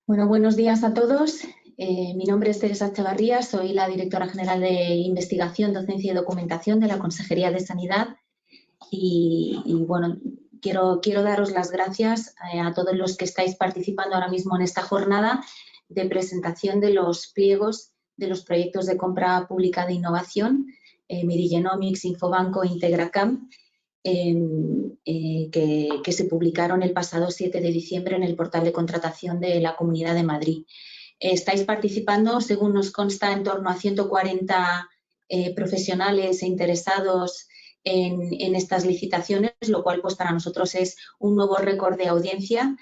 Bueno, buenos días a todos. Mi nombre es Teresa Echevarría, soy la directora general de Investigación, Docencia y Documentación de la Consejería de Sanidad. Y bueno, quiero daros las gracias a todos los que estáis participando ahora mismo en esta jornada de presentación de los pliegos de los proyectos de compra pública de innovación, Medigenomics, Infobanco e IntegraCam, que se publicaron el pasado 7 de diciembre en el portal de contratación de la Comunidad de Madrid. Estáis participando, según nos consta, en torno a 140 profesionales e interesados en estas licitaciones, lo cual pues para nosotros es un nuevo récord de audiencia.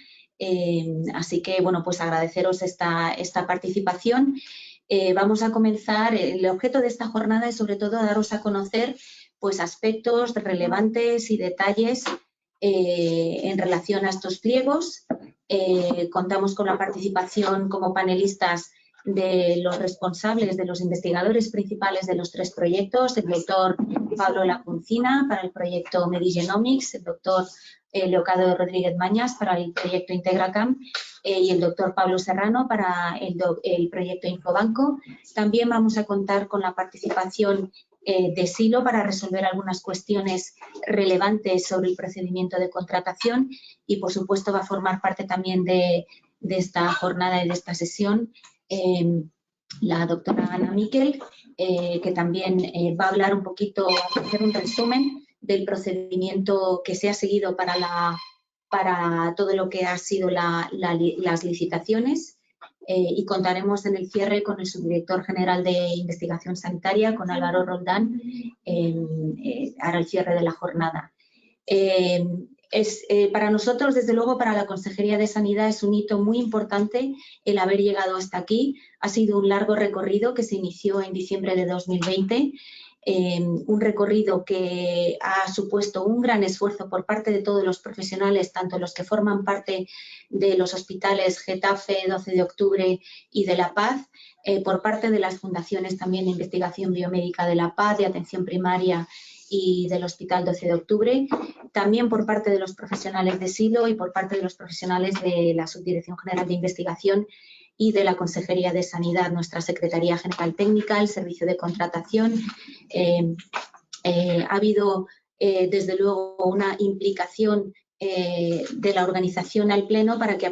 Así que, bueno, pues agradeceros esta participación. Vamos a comenzar. El objeto de esta jornada es sobre todo daros a conocer pues aspectos relevantes y detalles en relación a estos pliegos. Contamos con la participación como panelistas de los responsables, de los investigadores principales de los tres proyectos, el doctor Pablo Lacuncina para el proyecto Medigenomics, el doctor Leocadio Rodríguez Mañas para el proyecto IntegraCam y el doctor Pablo Serrano para el proyecto Infobanco. También vamos a contar con la participación de Silo para resolver algunas cuestiones relevantes sobre el procedimiento de contratación y, por supuesto, va a formar parte también de esta jornada y de esta sesión la doctora Ana Miquel, que también va a hablar un poquito, a hacer un resumen del procedimiento que se ha seguido para todo lo que ha sido las licitaciones. Y contaremos en el cierre con el subdirector general de Investigación Sanitaria, con Álvaro Roldán, para el cierre de la jornada. Para nosotros, desde luego, para la Consejería de Sanidad es un hito muy importante el haber llegado hasta aquí. Ha sido un largo recorrido que se inició en diciembre de 2020. Un recorrido que ha supuesto un gran esfuerzo por parte de todos los profesionales, tanto los que forman parte de los hospitales Getafe, 12 de octubre y de La Paz, por parte de las fundaciones también de Investigación Biomédica de La Paz, de Atención Primaria y del Hospital 12 de octubre, también por parte de los profesionales de Silo y por parte de los profesionales de la Subdirección General de Investigación y de la Consejería de Sanidad, nuestra Secretaría General Técnica, el Servicio de Contratación. Ha habido, desde luego, una implicación de la organización al Pleno para que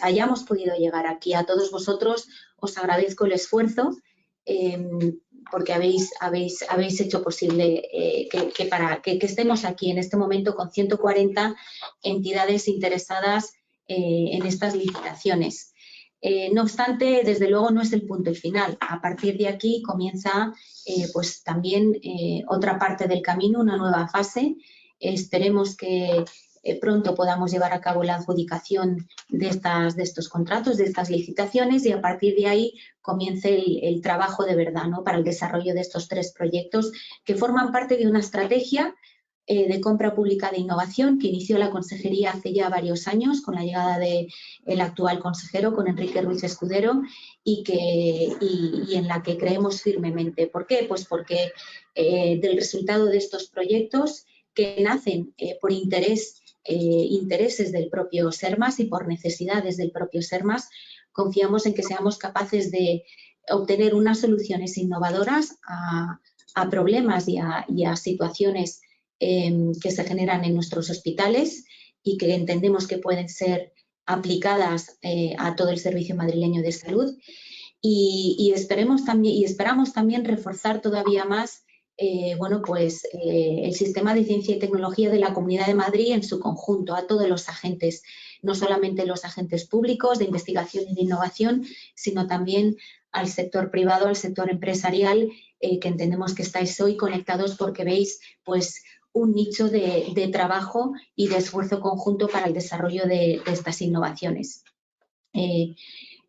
hayamos podido llegar aquí. A todos vosotros os agradezco el esfuerzo porque habéis hecho posible que estemos aquí en este momento con 140 entidades interesadas en estas licitaciones. No obstante, desde luego no es el punto y final. A partir de aquí comienza pues también otra parte del camino, una nueva fase. Esperemos que pronto podamos llevar a cabo la adjudicación de estos contratos, de estas licitaciones, y a partir de ahí comience el trabajo de verdad, ¿no?, para el desarrollo de estos tres proyectos que forman parte de una estrategia de compra pública de innovación que inició la Consejería hace ya varios años con la llegada del actual consejero, con Enrique Ruiz Escudero, y en la que creemos firmemente. ¿Por qué? Pues porque del resultado de estos proyectos que nacen por intereses del propio SERMAS y por necesidades del propio SERMAS, confiamos en que seamos capaces de obtener unas soluciones innovadoras a problemas y a situaciones que se generan en nuestros hospitales y que entendemos que pueden ser aplicadas a todo el servicio madrileño de salud. Y esperamos también reforzar todavía más el sistema de ciencia y tecnología de la Comunidad de Madrid en su conjunto, a todos los agentes, no solamente los agentes públicos de investigación y de innovación, sino también al sector privado, al sector empresarial, que entendemos que estáis hoy conectados porque veis pues un nicho de trabajo y de esfuerzo conjunto para el desarrollo de estas innovaciones.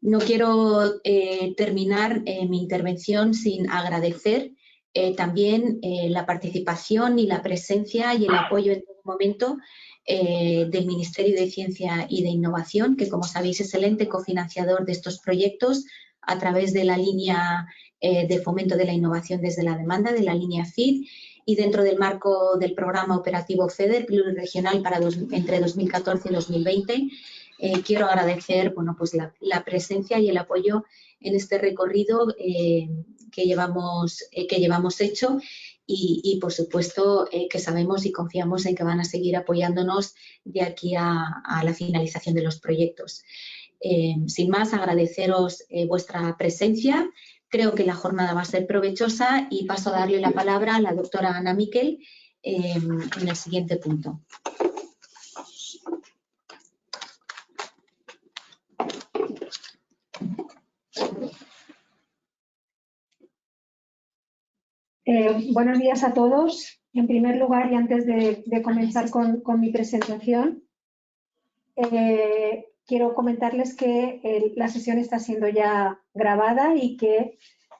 No quiero terminar mi intervención sin agradecer también la participación y la presencia y el apoyo en todo momento del Ministerio de Ciencia y de Innovación, que, como sabéis, es el ente cofinanciador de estos proyectos a través de la línea de fomento de la innovación desde la demanda, de la línea FID, y dentro del marco del programa operativo FEDER pluriregional entre 2014 y 2020. Quiero agradecer pues la presencia y el apoyo en este recorrido que llevamos hecho y por supuesto, que sabemos y confiamos en que van a seguir apoyándonos de aquí a la finalización de los proyectos. Sin más, agradeceros vuestra presencia. Creo que la jornada va a ser provechosa y paso a darle la palabra a la doctora Ana Miquel en el siguiente punto. Buenos días a todos. En primer lugar, y antes de comenzar con mi presentación, quiero comentarles que la sesión está siendo ya grabada y que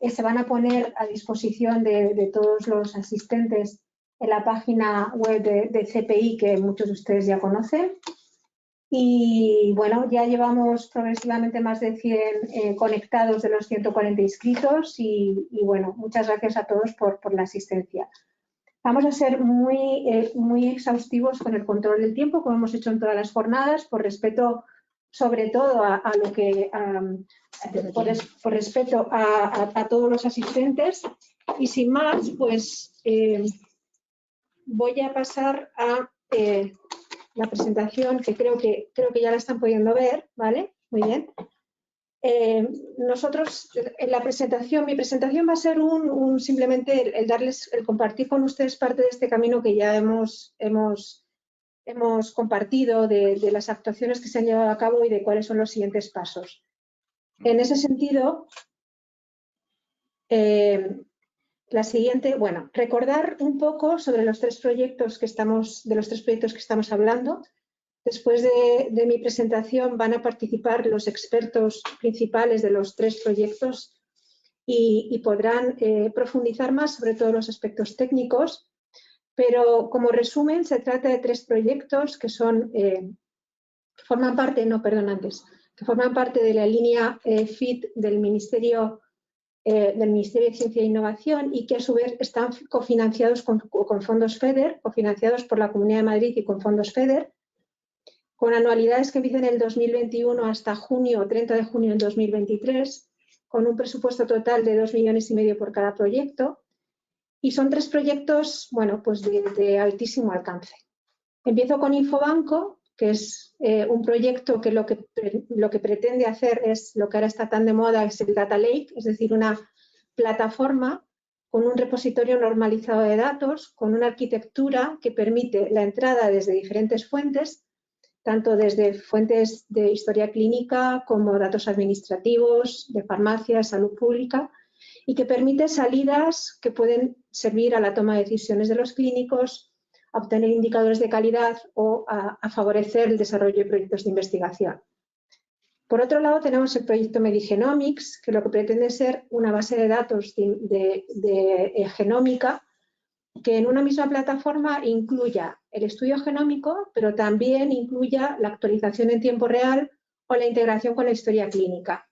se van a poner a disposición de todos los asistentes en la página web de CPI, que muchos de ustedes ya conocen. Y bueno, ya llevamos progresivamente más de 100 conectados de los 140 inscritos y bueno, muchas gracias a todos por la asistencia. Vamos a ser muy exhaustivos con el control del tiempo, como hemos hecho en todas las jornadas, por respeto sobre todo por respeto a todos los asistentes. Y sin más, pues voy a pasar a la presentación, que creo que ya la están pudiendo ver, ¿vale? Muy bien. Nosotros, en la presentación, mi presentación va a ser simplemente el compartir con ustedes parte de este camino que ya hemos compartido de las actuaciones que se han llevado a cabo y de cuáles son los siguientes pasos. En ese sentido, la siguiente, bueno, recordar un poco sobre los tres proyectos que estamos hablando. Después de mi presentación van a participar los expertos principales de los tres proyectos y podrán profundizar más sobre todos los aspectos técnicos, pero como resumen se trata de tres proyectos que forman parte de la línea FIT del Ministerio de Ciencia e Innovación y que a su vez están cofinanciados con fondos FEDER, cofinanciados por la Comunidad de Madrid y con fondos FEDER, con anualidades que empiezan en el 2021 hasta 30 de junio del 2023, con un presupuesto total de 2,5 millones por cada proyecto. Y son tres proyectos, bueno, pues de altísimo alcance. Empiezo con Infobanco, que es un proyecto que lo que pretende hacer es lo que ahora está tan de moda, es el Data Lake, es decir, una plataforma con un repositorio normalizado de datos, con una arquitectura que permite la entrada desde diferentes fuentes, tanto desde fuentes de historia clínica como datos administrativos, de farmacia, salud pública, y que permite salidas que pueden servir a la toma de decisiones de los clínicos, a obtener indicadores de calidad o a favorecer el desarrollo de proyectos de investigación. Por otro lado, tenemos el proyecto Medigenomics, que lo que pretende es ser una base de datos de genómica que en una misma plataforma incluya el estudio genómico, pero también incluya la actualización en tiempo real o la integración con la historia clínica.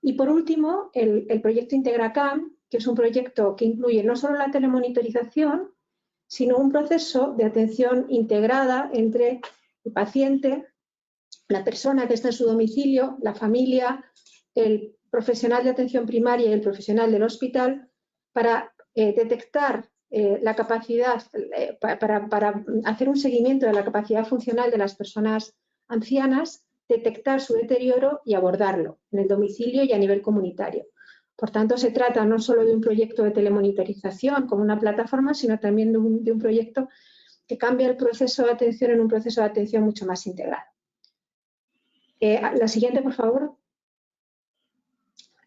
Y por último, el proyecto IntegraCam, que es un proyecto que incluye no solo la telemonitorización, sino un proceso de atención integrada entre el paciente, la persona que está en su domicilio, la familia, el profesional de atención primaria y el profesional del hospital para detectar la capacidad, para hacer un seguimiento de la capacidad funcional de las personas ancianas, detectar su deterioro y abordarlo en el domicilio y a nivel comunitario. Por tanto, se trata no solo de un proyecto de telemonitorización como una plataforma, sino también de un proyecto que cambia el proceso de atención en un proceso de atención mucho más integrado. La siguiente, por favor.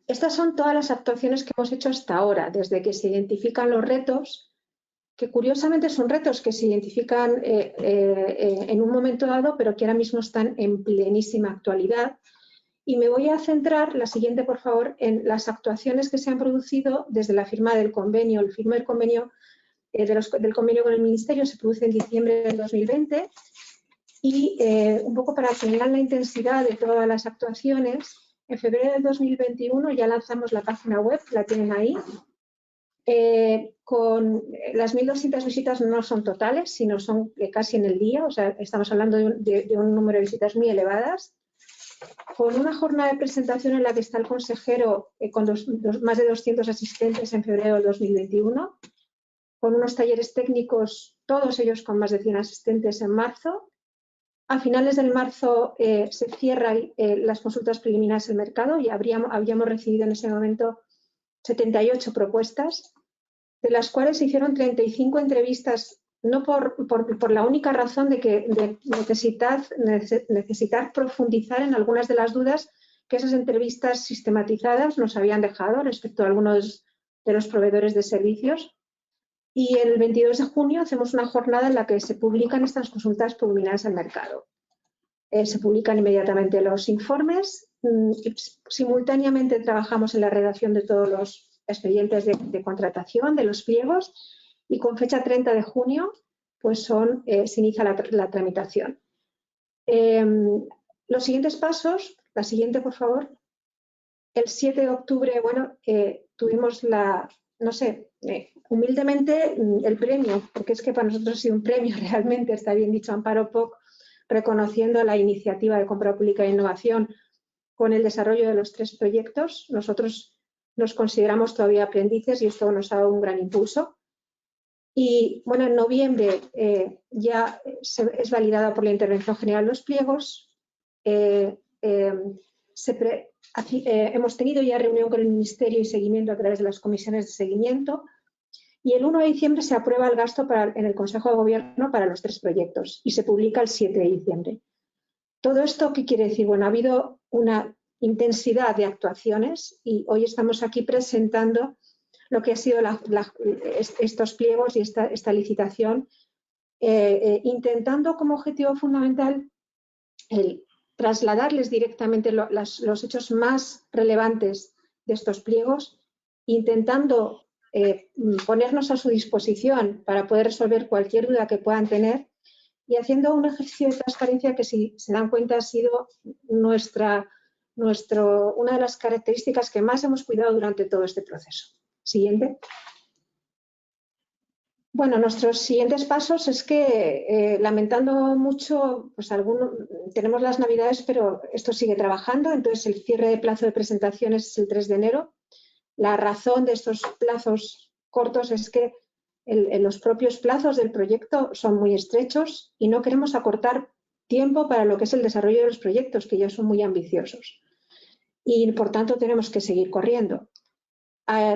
Estas son todas las actuaciones que hemos hecho hasta ahora, desde que se identifican los retos, que curiosamente son retos que se identifican en un momento dado, pero que ahora mismo están en plenísima actualidad. Y me voy a centrar, la siguiente por favor, en las actuaciones que se han producido desde la firma del convenio. El firma del convenio, del convenio con el Ministerio se produce en diciembre del 2020 y un poco para que vean la intensidad de todas las actuaciones, en febrero del 2021 ya lanzamos la página web, la tienen ahí, con las 1.200 visitas no son totales, sino son casi en el día, o sea, estamos hablando de un número de visitas muy elevadas, con una jornada de presentación en la que está el consejero con más de 200 asistentes en febrero del 2021, con unos talleres técnicos, todos ellos con más de 100 asistentes en marzo. A finales del marzo se cierran las consultas preliminares del mercado y habíamos recibido en ese momento 78 propuestas, de las cuales se hicieron 35 entrevistas, no por la única razón de necesitar profundizar en algunas de las dudas que esas entrevistas sistematizadas nos habían dejado respecto a algunos de los proveedores de servicios. Y el 22 de junio hacemos una jornada en la que se publican estas consultas preliminares al mercado. Se publican inmediatamente los informes. Simultáneamente trabajamos en la redacción de todos los expedientes de contratación, de los pliegos, y con fecha 30 de junio pues se inicia la tramitación. Los siguientes pasos, la siguiente por favor. El 7 de octubre, bueno, tuvimos humildemente el premio, porque es que para nosotros ha sido un premio realmente, está bien dicho, Amparo POC, reconociendo la iniciativa de compra pública e innovación con el desarrollo de los 3 proyectos. Nosotros nos consideramos todavía aprendices y esto nos ha dado un gran impulso. Y bueno, en noviembre ya es validada por la intervención general los pliegos. Hemos tenido ya reunión con el Ministerio y seguimiento a través de las comisiones de seguimiento. Y el 1 de diciembre se aprueba el gasto en el Consejo de Gobierno para los 3 proyectos y se publica el 7 de diciembre. ¿Todo esto qué quiere decir? Bueno, ha habido una intensidad de actuaciones y hoy estamos aquí presentando lo que ha sido estos pliegos y esta licitación, intentando como objetivo fundamental el trasladarles directamente los hechos más relevantes de estos pliegos, intentando ponernos a su disposición para poder resolver cualquier duda que puedan tener y haciendo un ejercicio de transparencia que, si se dan cuenta, ha sido una de las características que más hemos cuidado durante todo este proceso. Siguiente. Bueno, nuestros siguientes pasos es que, lamentando mucho, pues tenemos las Navidades, pero esto sigue trabajando, entonces el cierre de plazo de presentaciones es el 3 de enero. La razón de estos plazos cortos es que los propios plazos del proyecto son muy estrechos y no queremos acortar tiempo para lo que es el desarrollo de los proyectos, que ya son muy ambiciosos. Y, por tanto, tenemos que seguir corriendo.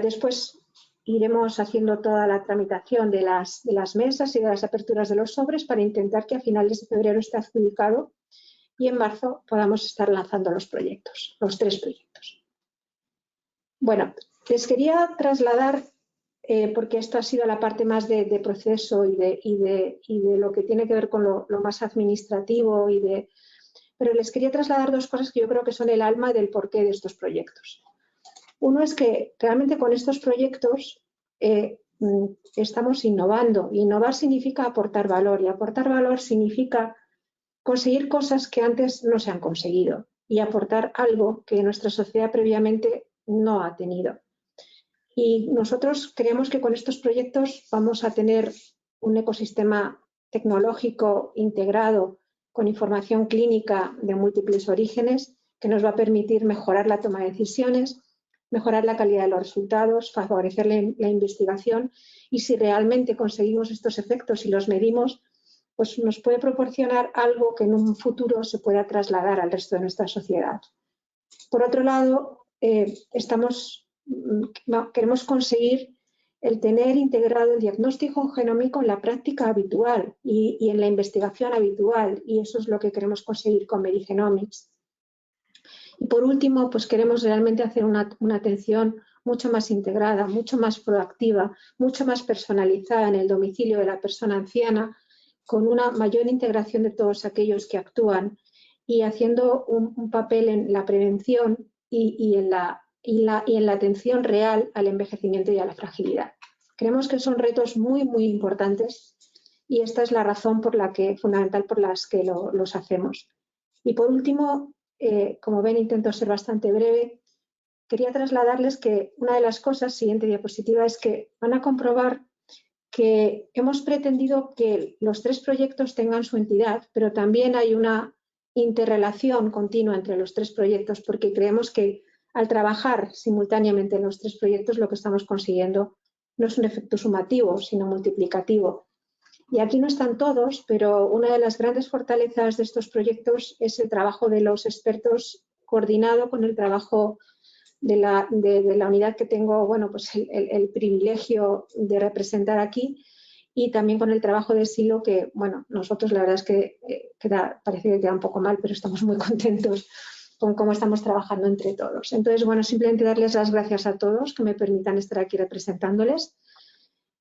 Después iremos haciendo toda la tramitación de las mesas y de las aperturas de los sobres para intentar que a finales de febrero esté adjudicado y en marzo podamos estar lanzando los proyectos, los 3 proyectos. Bueno, les quería trasladar, porque esto ha sido la parte más de proceso y de lo que tiene que ver con lo más administrativo, pero les quería trasladar 2 cosas que yo creo que son el alma del porqué de estos proyectos. Uno es que realmente con estos proyectos estamos innovando. Innovar significa aportar valor y aportar valor significa conseguir cosas que antes no se han conseguido y aportar algo que nuestra sociedad previamente no ha tenido. Y nosotros creemos que con estos proyectos vamos a tener un ecosistema tecnológico integrado con información clínica de múltiples orígenes que nos va a permitir mejorar la toma de decisiones, mejorar la calidad de los resultados, favorecer la investigación y si realmente conseguimos estos efectos y los medimos, pues nos puede proporcionar algo que en un futuro se pueda trasladar al resto de nuestra sociedad. Por otro lado, queremos conseguir el tener integrado el diagnóstico genómico en la práctica habitual y en la investigación habitual, y eso es lo que queremos conseguir con Merigenomics. Y por último, pues queremos realmente hacer una atención mucho más integrada, mucho más proactiva, mucho más personalizada en el domicilio de la persona anciana, con una mayor integración de todos aquellos que actúan y haciendo un papel en la prevención y en la atención real al envejecimiento y a la fragilidad. Creemos que son retos muy, muy importantes y esta es la razón fundamental por la que los hacemos. Y por último, como ven, intento ser bastante breve, quería trasladarles que una de las cosas, siguiente diapositiva, es que van a comprobar que hemos pretendido que los 3 proyectos tengan su entidad, pero también hay una interrelación continua entre los 3 proyectos, porque creemos que al trabajar simultáneamente en los 3 proyectos lo que estamos consiguiendo no es un efecto sumativo, sino multiplicativo. Y aquí no están todos, pero una de las grandes fortalezas de estos proyectos es el trabajo de los expertos coordinado con el trabajo de la unidad que tengo, bueno, pues el privilegio de representar aquí, y también con el trabajo de Silo, que, bueno, nosotros la verdad es que parece que queda un poco mal, pero estamos muy contentos con cómo estamos trabajando entre todos. Entonces, bueno, simplemente darles las gracias a todos que me permitan estar aquí representándoles.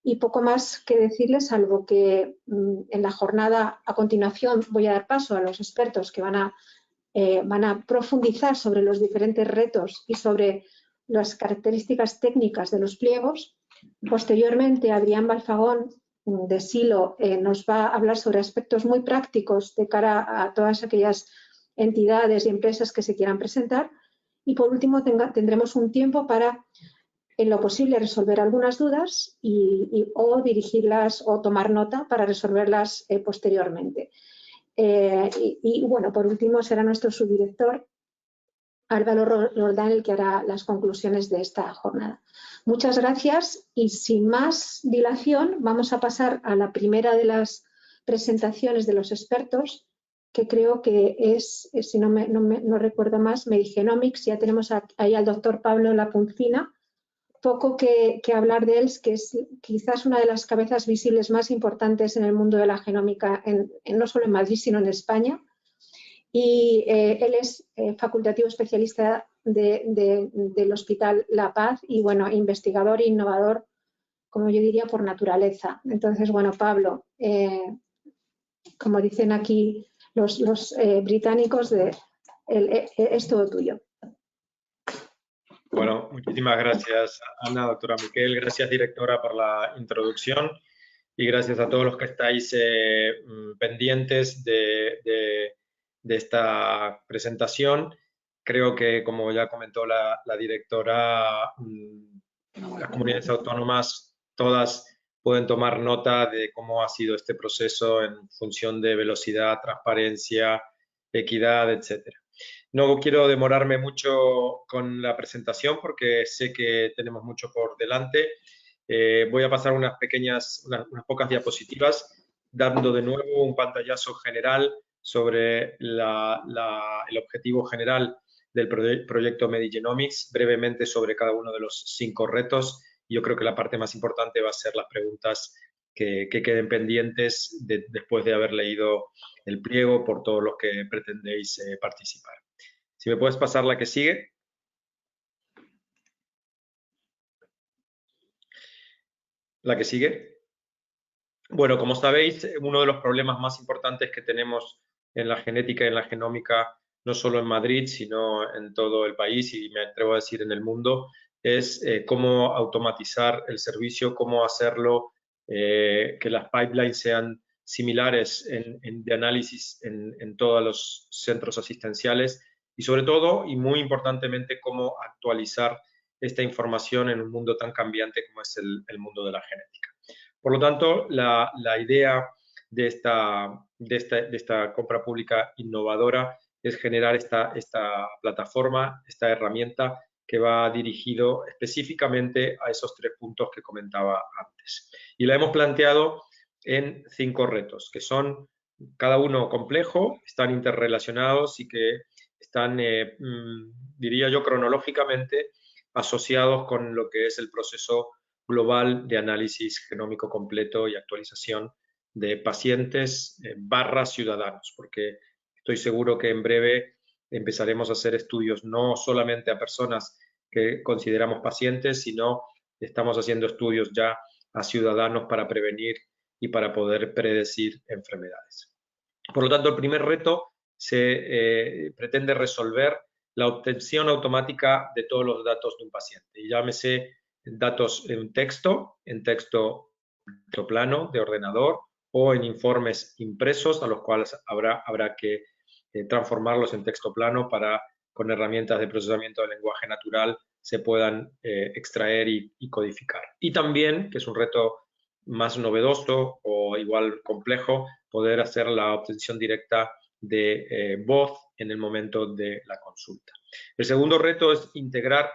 Y poco más que decirles, salvo que en la jornada a continuación voy a dar paso a los expertos que van a profundizar sobre los diferentes retos y sobre las características técnicas de los pliegos. Posteriormente, Adrián Balfagón, de Silo, nos va a hablar sobre aspectos muy prácticos de cara a todas aquellas entidades y empresas que se quieran presentar. Y por último, tendremos un tiempo para, en lo posible, resolver algunas dudas o dirigirlas o tomar nota para resolverlas posteriormente. Y bueno, por último será nuestro subdirector Álvaro Roldán el que hará las conclusiones de esta jornada. Muchas gracias y sin más dilación vamos a pasar a la primera de las presentaciones de los expertos, que creo que es, si no recuerdo más, Medigenomics. Ya tenemos ahí al doctor Pablo Lapuncina. Poco que hablar de él, que es quizás una de las cabezas visibles más importantes en el mundo de la genómica, no solo en Madrid, sino en España. Y él es facultativo especialista del Hospital La Paz y, bueno, investigador e innovador, como yo diría, por naturaleza. Entonces, bueno, Pablo, como dicen aquí los británicos, es todo tuyo. Bueno, muchísimas gracias, Ana, doctora Miquel. Gracias, directora, por la introducción y gracias a todos los que estáis pendientes de esta presentación. Creo que, como ya comentó la directora, las comunidades autónomas todas pueden tomar nota de cómo ha sido este proceso en función de velocidad, transparencia, equidad, etcétera. No quiero demorarme mucho con la presentación porque sé que tenemos mucho por delante. Voy a pasar unas pocas diapositivas, dando de nuevo un pantallazo general sobre el objetivo general del proyecto Medigenomics, brevemente sobre cada uno de los 5 retos. Yo creo que la parte más importante va a ser las preguntas que queden pendientes después de haber leído el pliego por todos los que pretendéis participar. Si me puedes pasar la que sigue. La que sigue. Bueno, como sabéis, uno de los problemas más importantes que tenemos en la genética y en la genómica, no solo en Madrid, sino en todo el país y me atrevo a decir en el mundo, es cómo automatizar el servicio, cómo hacerlo, que las pipelines sean similares de análisis en todos los centros asistenciales y sobre todo, y muy importantemente, cómo actualizar esta información en un mundo tan cambiante como es el mundo de la genética. Por lo tanto, la idea de esta compra pública innovadora es generar esta plataforma, esta herramienta que va dirigido específicamente a esos 3 puntos que comentaba antes. Y la hemos planteado en 5 retos, que son cada uno complejo, están interrelacionados y que están, diría yo, cronológicamente asociados con lo que es el proceso global de análisis genómico completo y actualización de pacientes / ciudadanos, porque estoy seguro que en breve empezaremos a hacer estudios no solamente a personas que consideramos pacientes, sino estamos haciendo estudios ya a ciudadanos para prevenir y para poder predecir enfermedades. Por lo tanto, el primer reto se pretende resolver la obtención automática de todos los datos de un paciente. Y llámese datos en texto plano de ordenador o en informes impresos a los cuales habrá que transformarlos en texto plano con herramientas de procesamiento de lenguaje natural se puedan extraer y codificar. Y también, que es un reto más novedoso o igual complejo, poder hacer la obtención directa de voz en el momento de la consulta. El segundo reto es integrar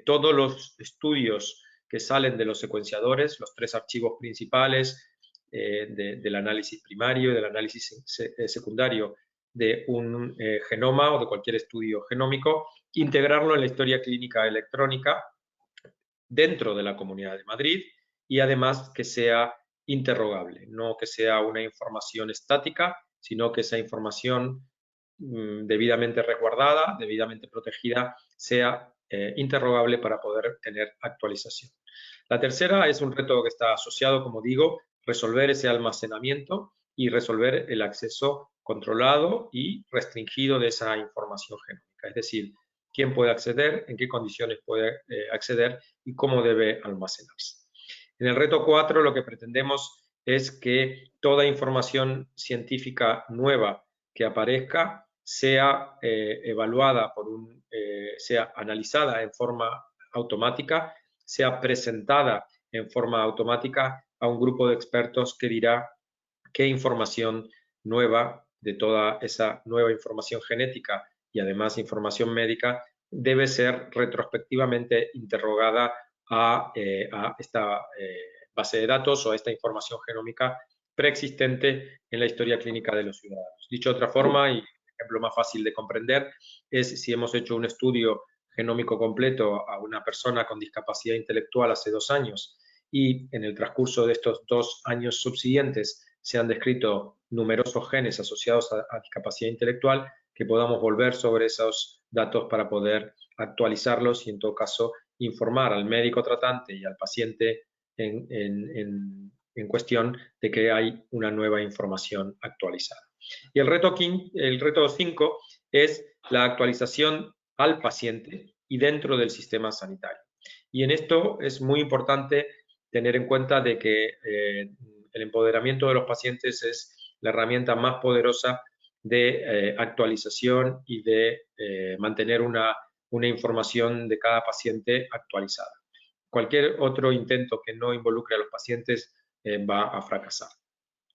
todos los estudios que salen de los secuenciadores, los 3 archivos principales del análisis primario y del análisis secundario de un genoma o de cualquier estudio genómico, integrarlo en la historia clínica electrónica dentro de la Comunidad de Madrid y además que sea interrogable, no que sea una información estática, sino que esa información debidamente resguardada, debidamente protegida, sea interrogable para poder tener actualización. La tercera es un reto que está asociado, como digo, resolver ese almacenamiento y resolver el acceso controlado y restringido de esa información genómica. Es decir, quién puede acceder, en qué condiciones puede acceder y cómo debe almacenarse. En el reto 4 lo que pretendemos es que toda información científica nueva que aparezca sea evaluada sea analizada en forma automática, sea presentada en forma automática a un grupo de expertos que dirá qué información nueva de toda esa nueva información genética y además información médica debe ser retrospectivamente interrogada a esta base de datos o a esta información genómica preexistente en la historia clínica de los ciudadanos. Dicho de otra forma, y el ejemplo más fácil de comprender, es si hemos hecho un estudio genómico completo a una persona con discapacidad intelectual hace 2 años y en el transcurso de estos 2 años subsiguientes se han descrito numerosos genes asociados a discapacidad intelectual, que podamos volver sobre esos datos para poder actualizarlos y en todo caso informar al médico tratante y al paciente en cuestión de que hay una nueva información actualizada. Y el reto 5 es la actualización al paciente y dentro del sistema sanitario. Y en esto es muy importante tener en cuenta de que el empoderamiento de los pacientes es la herramienta más poderosa de actualización y de mantener una información de cada paciente actualizada. Cualquier otro intento que no involucre a los pacientes va a fracasar.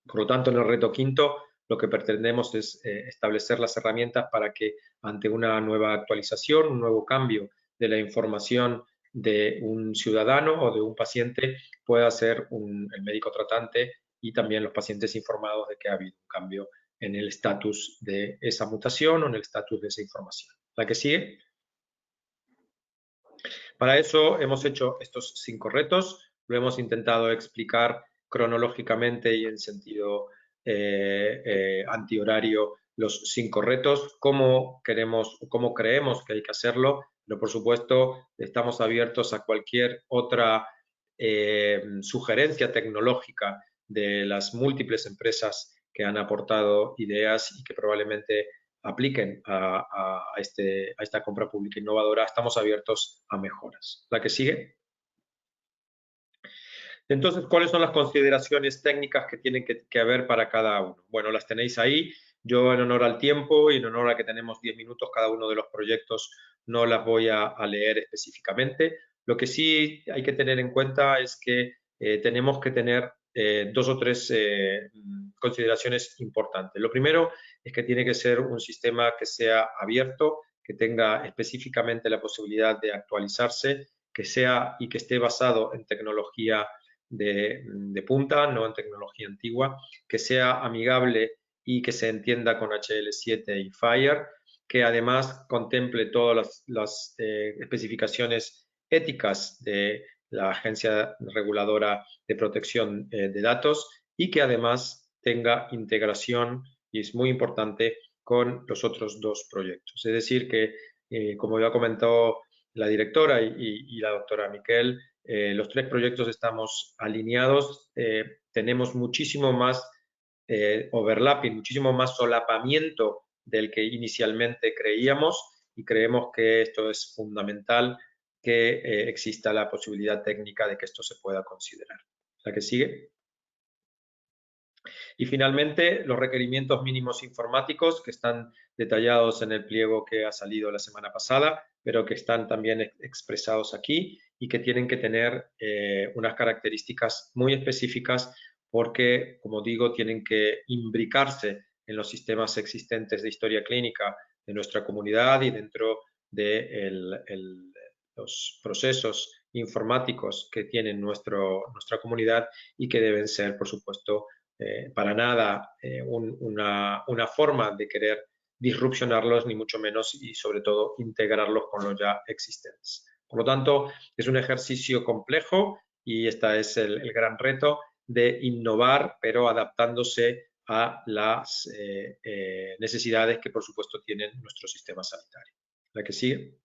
Por lo tanto, en el reto 5, lo que pretendemos es establecer las herramientas para que ante una nueva actualización, un nuevo cambio de la información de un ciudadano o de un paciente, pueda ser el médico tratante y también los pacientes informados de que ha habido un cambio en el estatus de esa mutación o en el estatus de esa información. ¿La que sigue? Para eso hemos hecho estos 5 retos, lo hemos intentado explicar cronológicamente y en sentido antihorario los 5 retos, cómo creemos que hay que hacerlo, pero por supuesto estamos abiertos a cualquier otra sugerencia tecnológica de las múltiples empresas que han aportado ideas y que probablemente apliquen a esta compra pública innovadora. Estamos abiertos a mejoras. ¿La que sigue? Entonces, ¿cuáles son las consideraciones técnicas que tienen que haber para cada uno? Bueno, las tenéis ahí. Yo, en honor al tiempo y en honor a que tenemos 10 minutos cada uno de los proyectos, no las voy a leer específicamente. Lo que sí hay que tener en cuenta es que tenemos que tener 2 o 3 consideraciones importantes. Lo primero es que tiene que ser un sistema que sea abierto, que tenga específicamente la posibilidad de actualizarse, que sea y que esté basado en tecnología de punta, no en tecnología antigua, que sea amigable y que se entienda con HL7 y FHIR, que además contemple todas las especificaciones éticas de la Agencia Reguladora de Protección de Datos y que además tenga integración, y es muy importante, con los otros 2 proyectos. Es decir que, como ya comentó la directora y la doctora Miquel, los 3 proyectos estamos alineados, tenemos muchísimo más overlapping, muchísimo más solapamiento del que inicialmente creíamos y creemos que esto es fundamental, que exista la posibilidad técnica de que esto se pueda considerar. ¿La que sigue? Y finalmente, los requerimientos mínimos informáticos que están detallados en el pliego que ha salido la semana pasada, pero que están también expresados aquí y que tienen que tener unas características muy específicas porque, como digo, tienen que imbricarse en los sistemas existentes de historia clínica de nuestra comunidad y dentro de los procesos informáticos que tiene nuestra comunidad y que deben ser, por supuesto, para nada una forma de querer disrupcionarlos, ni mucho menos, y sobre todo integrarlos con los ya existentes. Por lo tanto, es un ejercicio complejo y este es el gran reto de innovar, pero adaptándose a las necesidades que, por supuesto, tienen nuestro sistema sanitario. ¿La que sigue?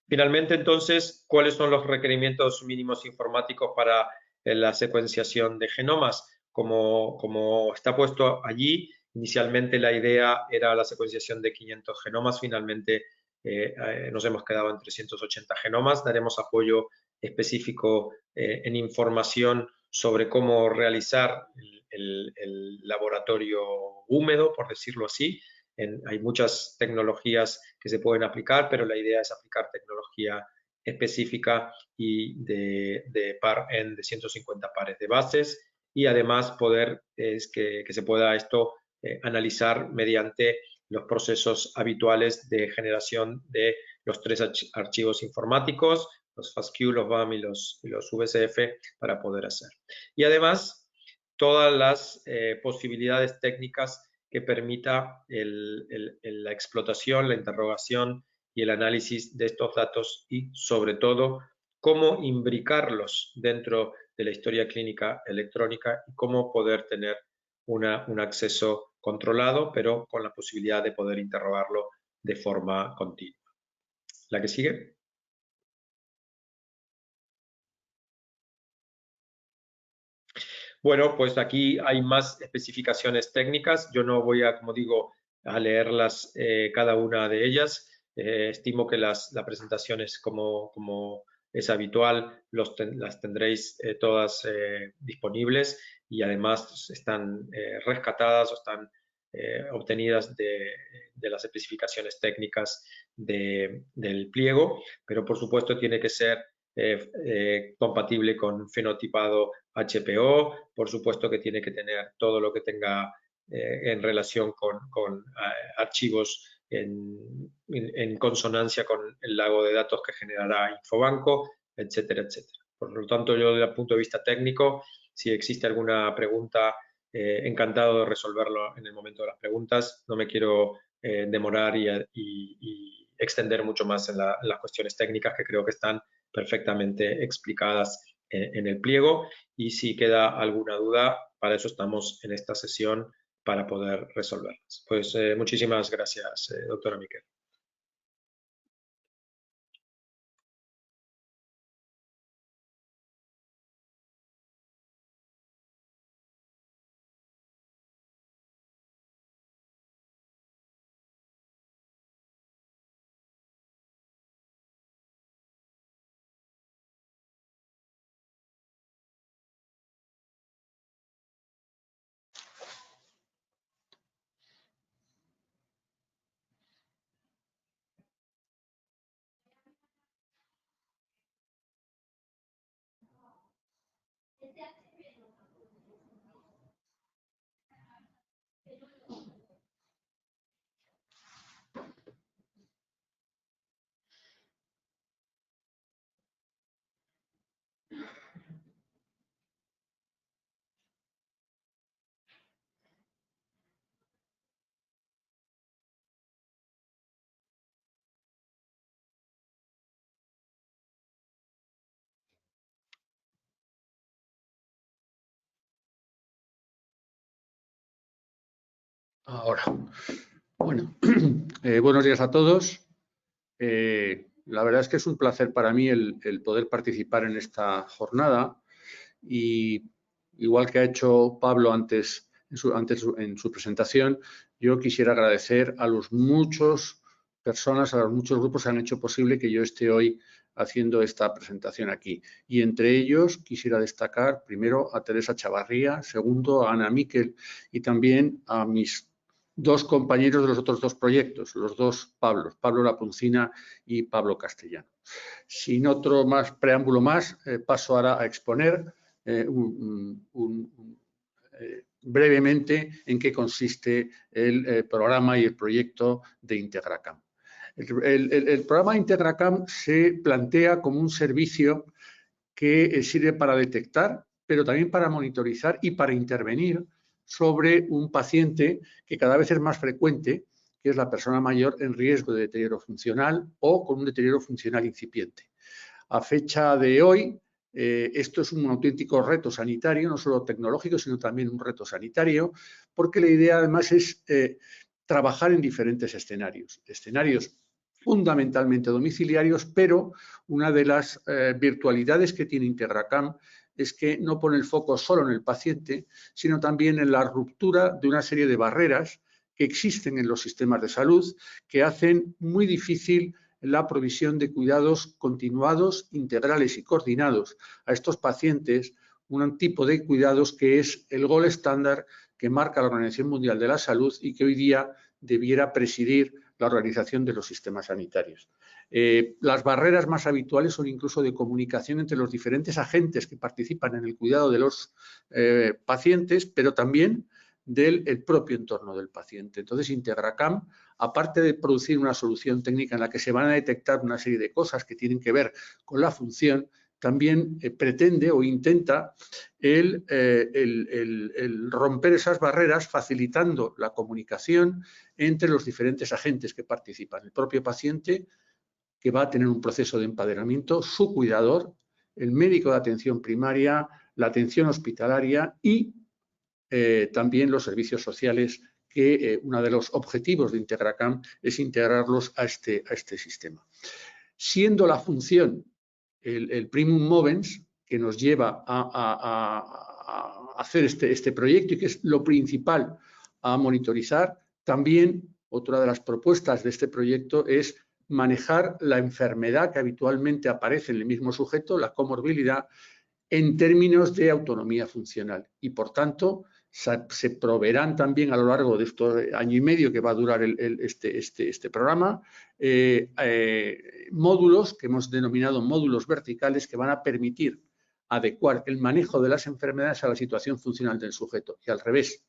Finalmente, entonces, ¿cuáles son los requerimientos mínimos informáticos para la secuenciación de genomas? Como está puesto allí, inicialmente la idea era la secuenciación de 500 genomas, finalmente nos hemos quedado en 380 genomas. Daremos apoyo específico en información sobre cómo realizar el laboratorio húmedo, por decirlo así. Hay muchas tecnologías que se pueden aplicar, pero la idea es aplicar tecnología específica y de par-en de 150 pares de bases y además poder que se pueda esto analizar mediante los procesos habituales de generación de los 3 archivos informáticos, los FASTQ, los BAM y los VCF, para poder hacer. Y además, todas las posibilidades técnicas que permita la explotación, la interrogación y el análisis de estos datos y, sobre todo, cómo imbricarlos dentro de la historia clínica electrónica y cómo poder tener un acceso controlado, pero con la posibilidad de poder interrogarlo de forma continua. ¿La que sigue? Bueno, pues aquí hay más especificaciones técnicas. Yo no voy a, como digo, a leerlas cada una de ellas. Estimo que la presentación es como es habitual, las tendréis todas disponibles y además están rescatadas o están obtenidas de las especificaciones técnicas del pliego, pero por supuesto tiene que ser compatible con fenotipado HPO, por supuesto que tiene que tener todo lo que tenga en relación con archivos en consonancia con el lago de datos que generará Infobanco, etcétera, etcétera. Por lo tanto, yo desde el punto de vista técnico, si existe alguna pregunta, encantado de resolverlo en el momento de las preguntas. No me quiero demorar y extender mucho más en las cuestiones técnicas que creo que están perfectamente explicadas en el pliego, y si queda alguna duda, para eso estamos en esta sesión para poder resolverlas. Pues muchísimas gracias, doctora Miquel. Ahora, bueno, buenos días a todos. La verdad es que es un placer para mí el poder participar en esta jornada y igual que ha hecho Pablo antes en su presentación, yo quisiera agradecer a los muchos personas, a los muchos grupos que han hecho posible que yo esté hoy haciendo esta presentación aquí. Y entre ellos quisiera destacar primero a Teresa Chavarría, segundo a Ana Miquel y también a mis dos compañeros de los otros dos proyectos, los dos Pablos, Pablo Lapuncina y Pablo Castellano. Sin otro preámbulo más, paso ahora a exponer brevemente en qué consiste el programa y el proyecto de IntegraCam. El programa IntegraCam se plantea como un servicio que sirve para detectar, pero también para monitorizar y para intervenir sobre un paciente que cada vez es más frecuente, que es la persona mayor en riesgo de deterioro funcional o con un deterioro funcional incipiente. A fecha de hoy, esto es un auténtico reto sanitario, no solo tecnológico, sino también un reto sanitario, porque la idea además es trabajar en diferentes escenarios. Escenarios fundamentalmente domiciliarios, pero una de las virtualidades que tiene IntegraCam es que no pone el foco solo en el paciente, sino también en la ruptura de una serie de barreras que existen en los sistemas de salud que hacen muy difícil la provisión de cuidados continuados, integrales y coordinados a estos pacientes, un tipo de cuidados que es el gold estándar que marca la Organización Mundial de la Salud y que hoy día debiera presidir la organización de los sistemas sanitarios. Las barreras más habituales son incluso de comunicación entre los diferentes agentes que participan en el cuidado de los pacientes, pero también del propio entorno del paciente. Entonces, IntegraCam, aparte de producir una solución técnica en la que se van a detectar una serie de cosas que tienen que ver con la función, también pretende o intenta el romper esas barreras facilitando la comunicación entre los diferentes agentes que participan. El propio paciente, que va a tener un proceso de empadronamiento, su cuidador, el médico de atención primaria, la atención hospitalaria y también los servicios sociales, que uno de los objetivos de IntegraCam es integrarlos a este sistema. Siendo la función el primum movens que nos lleva a hacer este proyecto y que es lo principal a monitorizar, también otra de las propuestas de este proyecto es manejar la enfermedad que habitualmente aparece en el mismo sujeto, la comorbilidad, en términos de autonomía funcional y, por tanto, se proveerán también a lo largo de este año y medio que va a durar este programa módulos que hemos denominado módulos verticales que van a permitir adecuar el manejo de las enfermedades a la situación funcional del sujeto y al revés.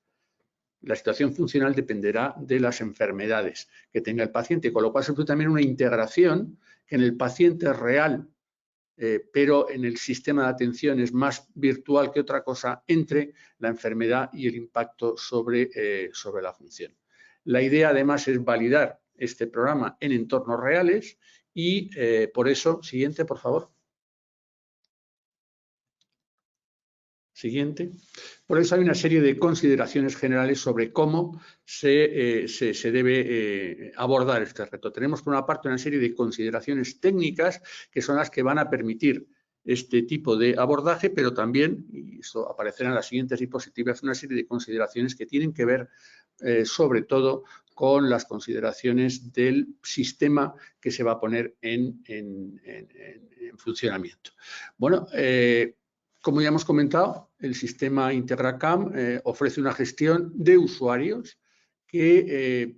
La situación funcional dependerá de las enfermedades que tenga el paciente, con lo cual se produce también una integración que en el paciente real pero en el sistema de atención es más virtual que otra cosa entre la enfermedad y el impacto sobre la función. La idea además es validar este programa en entornos reales y por eso, siguiente por favor. Siguiente. Por eso hay una serie de consideraciones generales sobre cómo se debe abordar este reto. Tenemos por una parte una serie de consideraciones técnicas que son las que van a permitir este tipo de abordaje, pero también, y esto aparecerá en las siguientes diapositivas, una serie de consideraciones que tienen que ver sobre todo con las consideraciones del sistema que se va a poner en funcionamiento. Bueno, como ya hemos comentado, el sistema IntegraCam ofrece una gestión de usuarios que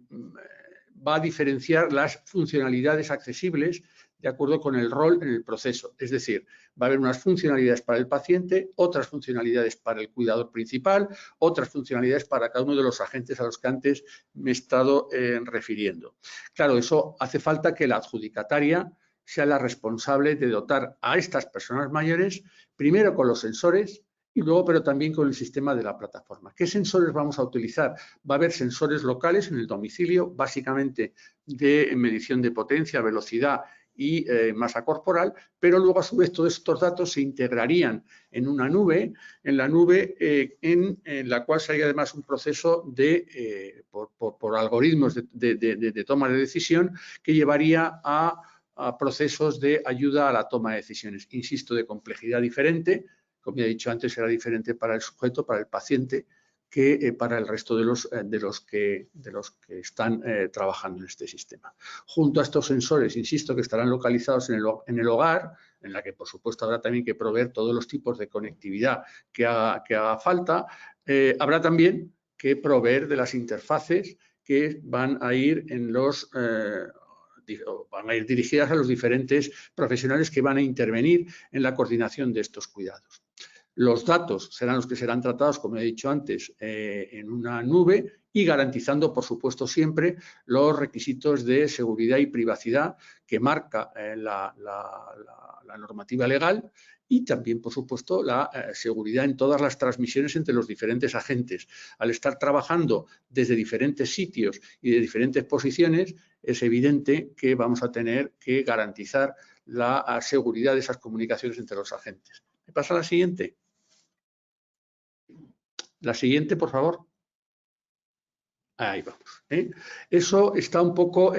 va a diferenciar las funcionalidades accesibles de acuerdo con el rol en el proceso. Es decir, va a haber unas funcionalidades para el paciente, otras funcionalidades para el cuidador principal, otras funcionalidades para cada uno de los agentes a los que antes me he estado refiriendo. Claro, eso hace falta que la adjudicataria sea la responsable de dotar a estas personas mayores, primero con los sensores y luego, pero también con el sistema de la plataforma. ¿Qué sensores vamos a utilizar? Va a haber sensores locales en el domicilio, básicamente de medición de potencia, velocidad y masa corporal, pero luego a su vez todos estos datos se integrarían en una nube, en la nube en la cual sería además un proceso por algoritmos de toma de decisión que llevaría a procesos de ayuda a la toma de decisiones. Insisto, de complejidad diferente, como ya he dicho antes, será diferente para el sujeto, para el paciente, que para el resto de los que están trabajando en este sistema. Junto a estos sensores, insisto, que estarán localizados en el hogar, en la que por supuesto habrá también que proveer todos los tipos de conectividad que haga falta, habrá también que proveer de las interfaces que van a ir dirigidas a los diferentes profesionales que van a intervenir en la coordinación de estos cuidados. Los datos serán los que serán tratados, como he dicho antes, en una nube y garantizando, por supuesto, siempre los requisitos de seguridad y privacidad que marca la normativa legal y también, por supuesto, la seguridad en todas las transmisiones entre los diferentes agentes. Al estar trabajando desde diferentes sitios y de diferentes posiciones, es evidente que vamos a tener que garantizar la seguridad de esas comunicaciones entre los agentes. ¿Me pasa la siguiente? La siguiente, por favor. Ahí vamos. Eso está un poco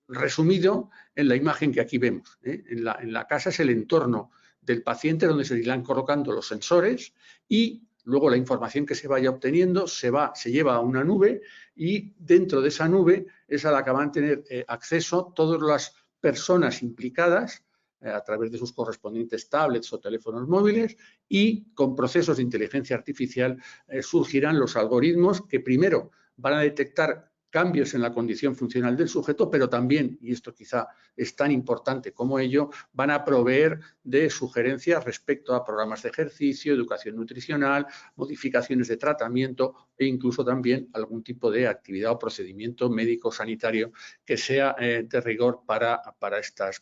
resumido en la imagen que aquí vemos. En la casa es el entorno del paciente donde se irán colocando los sensores y luego la información que se vaya obteniendo se lleva a una nube y dentro de esa nube es a la que van a tener acceso todas las personas implicadas a través de sus correspondientes tablets o teléfonos móviles y con procesos de inteligencia artificial surgirán los algoritmos que primero van a detectar cambios en la condición funcional del sujeto, pero también, y esto quizá es tan importante como ello, van a proveer de sugerencias respecto a programas de ejercicio, educación nutricional, modificaciones de tratamiento e incluso también algún tipo de actividad o procedimiento médico-sanitario que sea de rigor para estas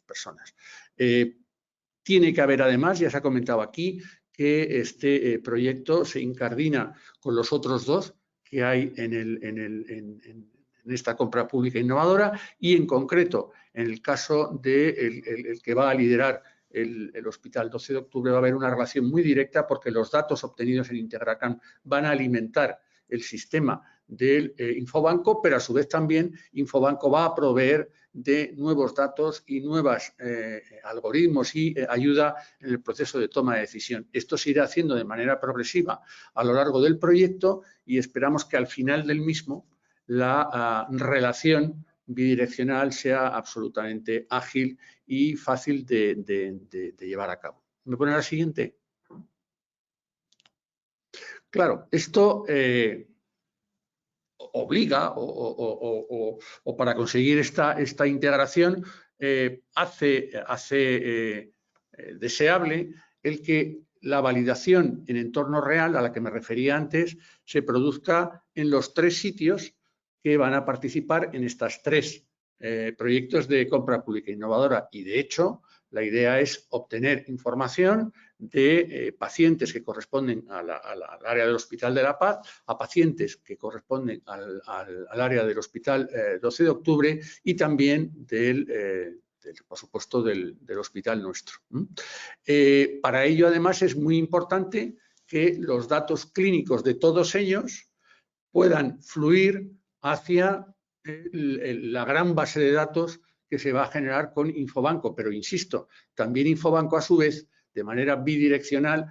personas. Tiene que haber además, ya se ha comentado aquí, que este proyecto se incardina con los otros dos que hay en esta compra pública innovadora y en concreto en el caso del que va a liderar el Hospital 12 de Octubre va a haber una relación muy directa porque los datos obtenidos en Integracam van a alimentar el sistema del Infobanco, pero a su vez también Infobanco va a proveer de nuevos datos y nuevos algoritmos y ayuda en el proceso de toma de decisión. Esto se irá haciendo de manera progresiva a lo largo del proyecto y esperamos que al final del mismo la relación bidireccional sea absolutamente ágil y fácil de llevar a cabo. ¿Me pone la siguiente? Claro, esto obliga o para conseguir esta integración hace deseable el que la validación en entorno real, a la que me refería antes, se produzca en los 3 sitios que van a participar en estos 3 proyectos de compra pública innovadora. Y, de hecho, la idea es obtener información de pacientes que corresponden al área del Hospital de la Paz, a pacientes que corresponden al área del Hospital 12 de Octubre y también por supuesto, del hospital nuestro. Para ello, además, es muy importante que los datos clínicos de todos ellos puedan fluir hacia la gran base de datos que se va a generar con Infobanco. Pero, insisto, también Infobanco, a su vez, de manera bidireccional,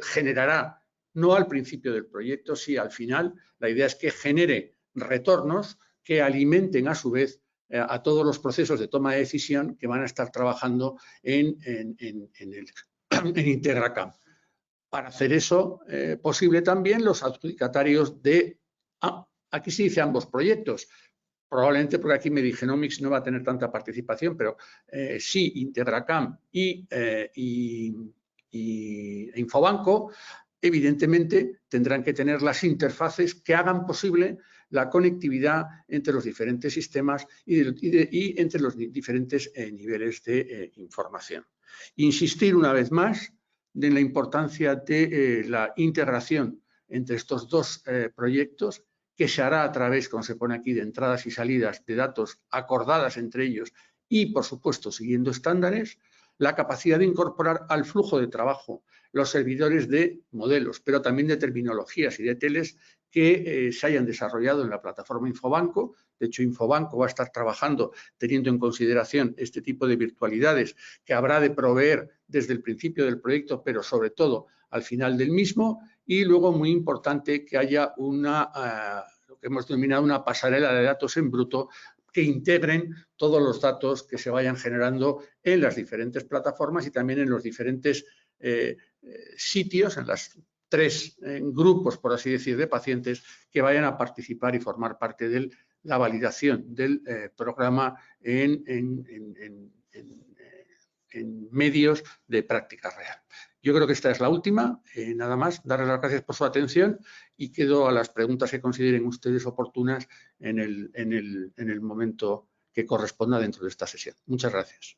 generará, no al principio del proyecto, sí al final. La idea es que genere retornos que alimenten, a su vez, a todos los procesos de toma de decisión que van a estar trabajando en Integracam. Para hacer eso posible también, los adjudicatarios de... aquí se dice ambos proyectos, probablemente porque aquí Medigenomics no va a tener tanta participación, pero sí Integracam y Infobanco, evidentemente tendrán que tener las interfaces que hagan posible la conectividad entre los diferentes sistemas y entre los diferentes niveles de información. Insistir una vez más en la importancia de la integración entre estos 2 proyectos, que se hará a través, como se pone aquí, de entradas y salidas de datos acordadas entre ellos y, por supuesto, siguiendo estándares, la capacidad de incorporar al flujo de trabajo los servidores de modelos, pero también de terminologías y de teles que se hayan desarrollado en la plataforma Infobanco. De hecho, Infobanco va a estar trabajando teniendo en consideración este tipo de virtualidades que habrá de proveer desde el principio del proyecto, pero sobre todo al final del mismo, y luego muy importante que haya lo que hemos denominado una pasarela de datos en bruto que integren todos los datos que se vayan generando en las diferentes plataformas y también en los diferentes sitios, en las 3 grupos, por así decir, de pacientes que vayan a participar y formar parte de la validación del programa en medios de práctica real. Yo creo que esta es la última. Nada más, darles las gracias por su atención y quedo a las preguntas que consideren ustedes oportunas en el momento que corresponda dentro de esta sesión. Muchas gracias.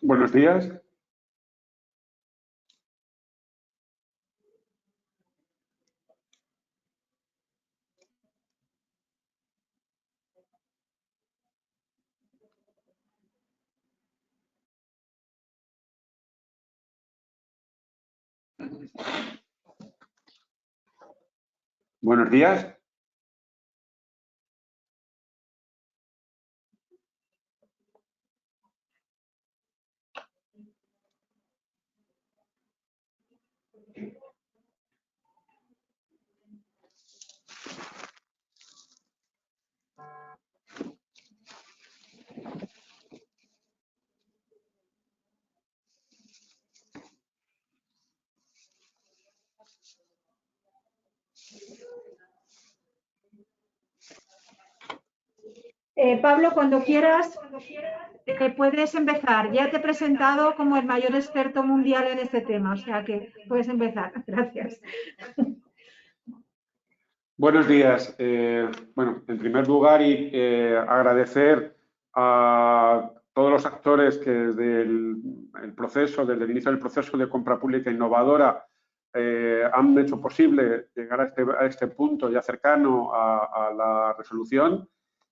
Buenos días. Buenos días. Pablo, cuando quieras, puedes empezar. Ya te he presentado como el mayor experto mundial en este tema, o sea que puedes empezar. Gracias. Buenos días. Bueno, en primer lugar, agradecer a todos los actores que desde desde el inicio del proceso de compra pública innovadora han hecho posible llegar a este punto ya cercano a la resolución.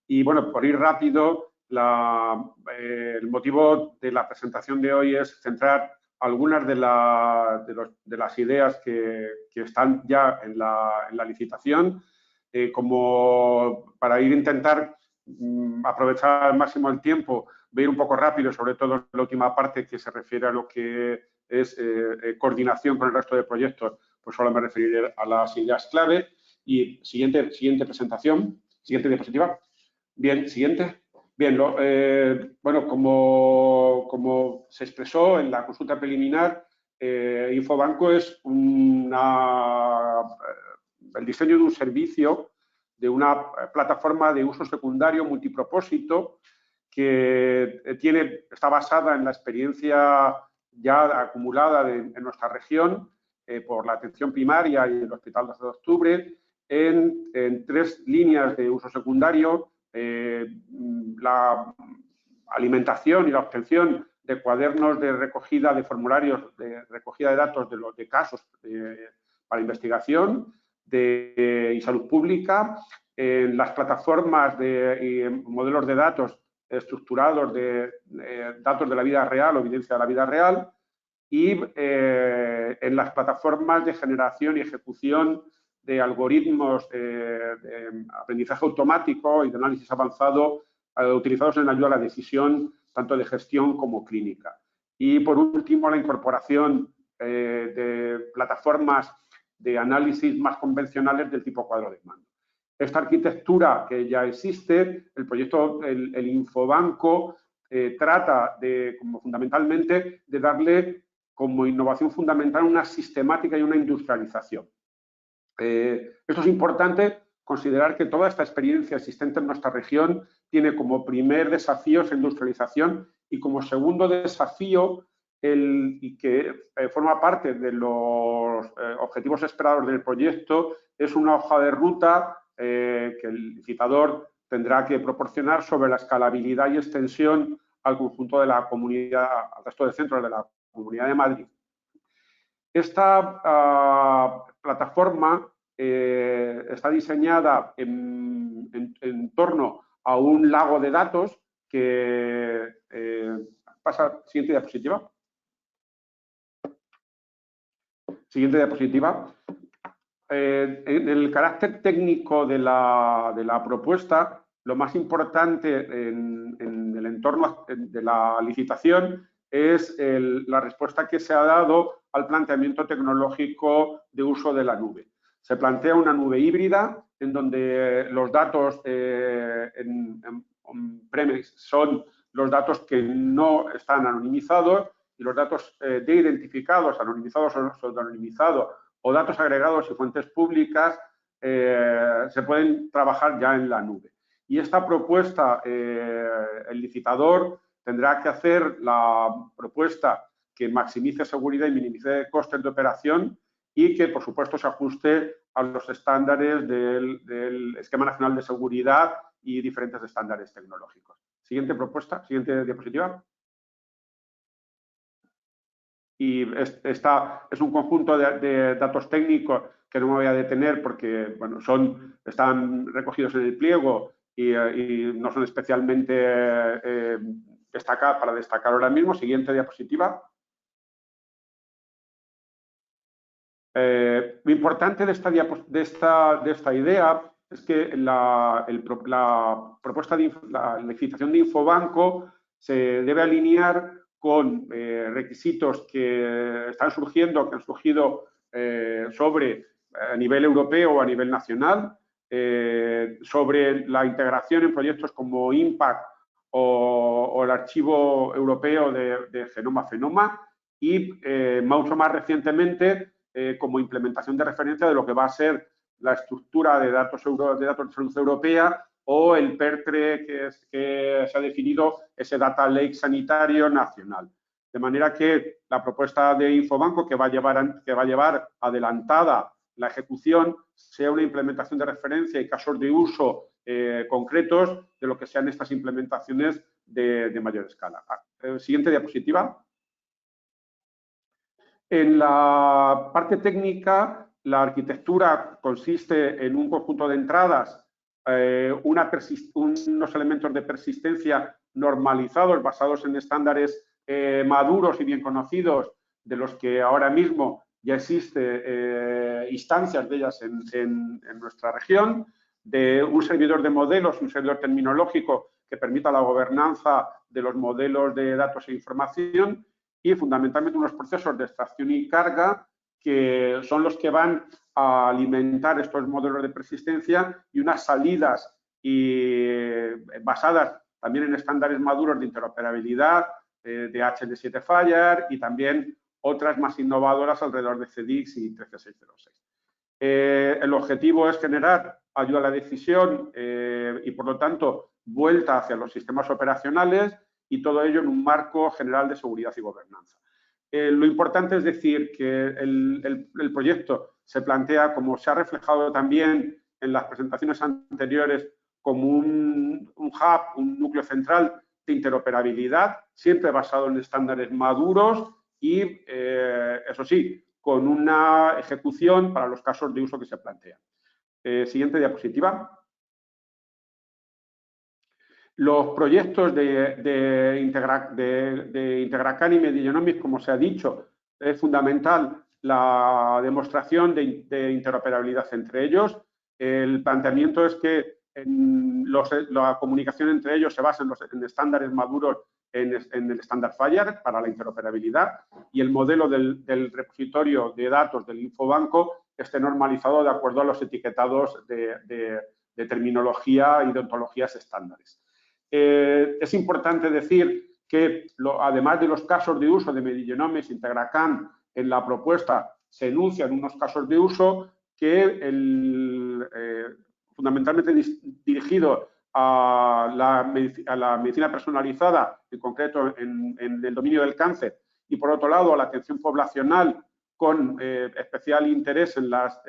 Y bueno, por ir rápido, el motivo de la presentación de hoy es centrar algunas de las ideas que están ya en la licitación, como para intentar aprovechar al máximo el tiempo, voy a ir un poco rápido, sobre todo la última parte que se refiere a lo que es coordinación con el resto de proyectos, pues solo me referiré a las ideas clave. Y siguiente presentación, siguiente diapositiva. Bien, siguiente. Bien, bueno, como se expresó en la consulta preliminar, Infobanco es el diseño de un servicio, de una plataforma de uso secundario multipropósito que está basada en la experiencia ya acumulada en nuestra región por la atención primaria y el Hospital 12 de Octubre en 3 líneas de uso secundario: la alimentación y la obtención de cuadernos de recogida de formularios, de recogida de datos de casos para investigación y salud pública, las plataformas y modelos de datos estructurados de datos de la vida real o evidencia de la vida real, y en las plataformas de generación y ejecución de algoritmos de aprendizaje automático y de análisis avanzado utilizados en ayuda a la decisión, tanto de gestión como clínica. Y, por último, la incorporación de plataformas de análisis más convencionales del tipo cuadro de mando. Esta arquitectura que ya existe, el proyecto, el Infobanco, trata fundamentalmente de darle como innovación fundamental una sistemática y una industrialización. Esto es importante considerar que toda esta experiencia existente en nuestra región tiene como primer desafío esa industrialización y como segundo desafío y que forma parte de los objetivos esperados del proyecto, es una hoja de ruta que el licitador tendrá que proporcionar sobre la escalabilidad y extensión al conjunto de la comunidad, al resto de centros de la Comunidad de Madrid. Esta plataforma está diseñada en torno a un lago de datos que pasa. Siguiente diapositiva. Siguiente diapositiva. En el carácter técnico de la propuesta, lo más importante en el entorno de la licitación es la respuesta que se ha dado al planteamiento tecnológico de uso de la nube. Se plantea una nube híbrida en donde los datos on-premise son los datos que no están anonimizados y los datos de identificados, anonimizados o pseudonimizados, o datos agregados y fuentes públicas se pueden trabajar ya en la nube. Y esta propuesta, el licitador tendrá que hacer la propuesta que maximice seguridad y minimice costes de operación y que, por supuesto, se ajuste a los estándares del Esquema Nacional de Seguridad y diferentes estándares tecnológicos. Siguiente propuesta, siguiente diapositiva. Y esta es un conjunto de datos técnicos que no me voy a detener porque bueno, están recogidos en el pliego y no son especialmente para destacar ahora mismo. Siguiente diapositiva. Lo importante de esta idea es que la propuesta de la licitación de Infobanco se debe alinear con requisitos que están surgiendo, que han surgido a nivel europeo o a nivel nacional, sobre la integración en proyectos como IMPACT o el archivo europeo de Genoma y mucho más recientemente como implementación de referencia de lo que va a ser la estructura de datos de salud europea o el PERTRE que se ha definido ese Data Lake sanitario nacional. De manera que la propuesta de Infobanco que va a llevar adelantada la ejecución sea una implementación de referencia y casos de uso concretos de lo que sean estas implementaciones de mayor escala. Siguiente diapositiva. En la parte técnica, la arquitectura consiste en un conjunto de entradas, unos elementos de persistencia normalizados basados en estándares maduros y bien conocidos, de los que ahora mismo ya existen instancias de ellas en nuestra región, de un servidor de modelos, un servidor terminológico que permita la gobernanza de los modelos de datos e información y fundamentalmente unos procesos de extracción y carga que son los que van a alimentar estos modelos de persistencia y unas salidas basadas también en estándares maduros de interoperabilidad de HL7 FHIR y también otras más innovadoras alrededor de CDIX y 13606. El objetivo es generar ayuda a la decisión y, por lo tanto, vuelta hacia los sistemas operacionales y todo ello en un marco general de seguridad y gobernanza. Lo importante es decir que el proyecto se plantea, como se ha reflejado también en las presentaciones anteriores, como un hub, un núcleo central de interoperabilidad, siempre basado en estándares maduros y, eso sí, con una ejecución para los casos de uso que se plantean. Siguiente diapositiva. Los proyectos de Integracan y Medigenomics, como se ha dicho, es fundamental la demostración de interoperabilidad entre ellos. El planteamiento es que la comunicación entre ellos se basa en estándares maduros en el estándar FHIR para la interoperabilidad y el modelo del repositorio de datos del Infobanco esté normalizado de acuerdo a los etiquetados de terminología y de ontologías estándares. Es importante decir que, además de los casos de uso de Medigenomics, Integracan, en la propuesta se enuncian unos casos de uso que fundamentalmente dirigido a la medicina personalizada, en concreto en el dominio del cáncer, y por otro lado a la atención poblacional con especial interés en las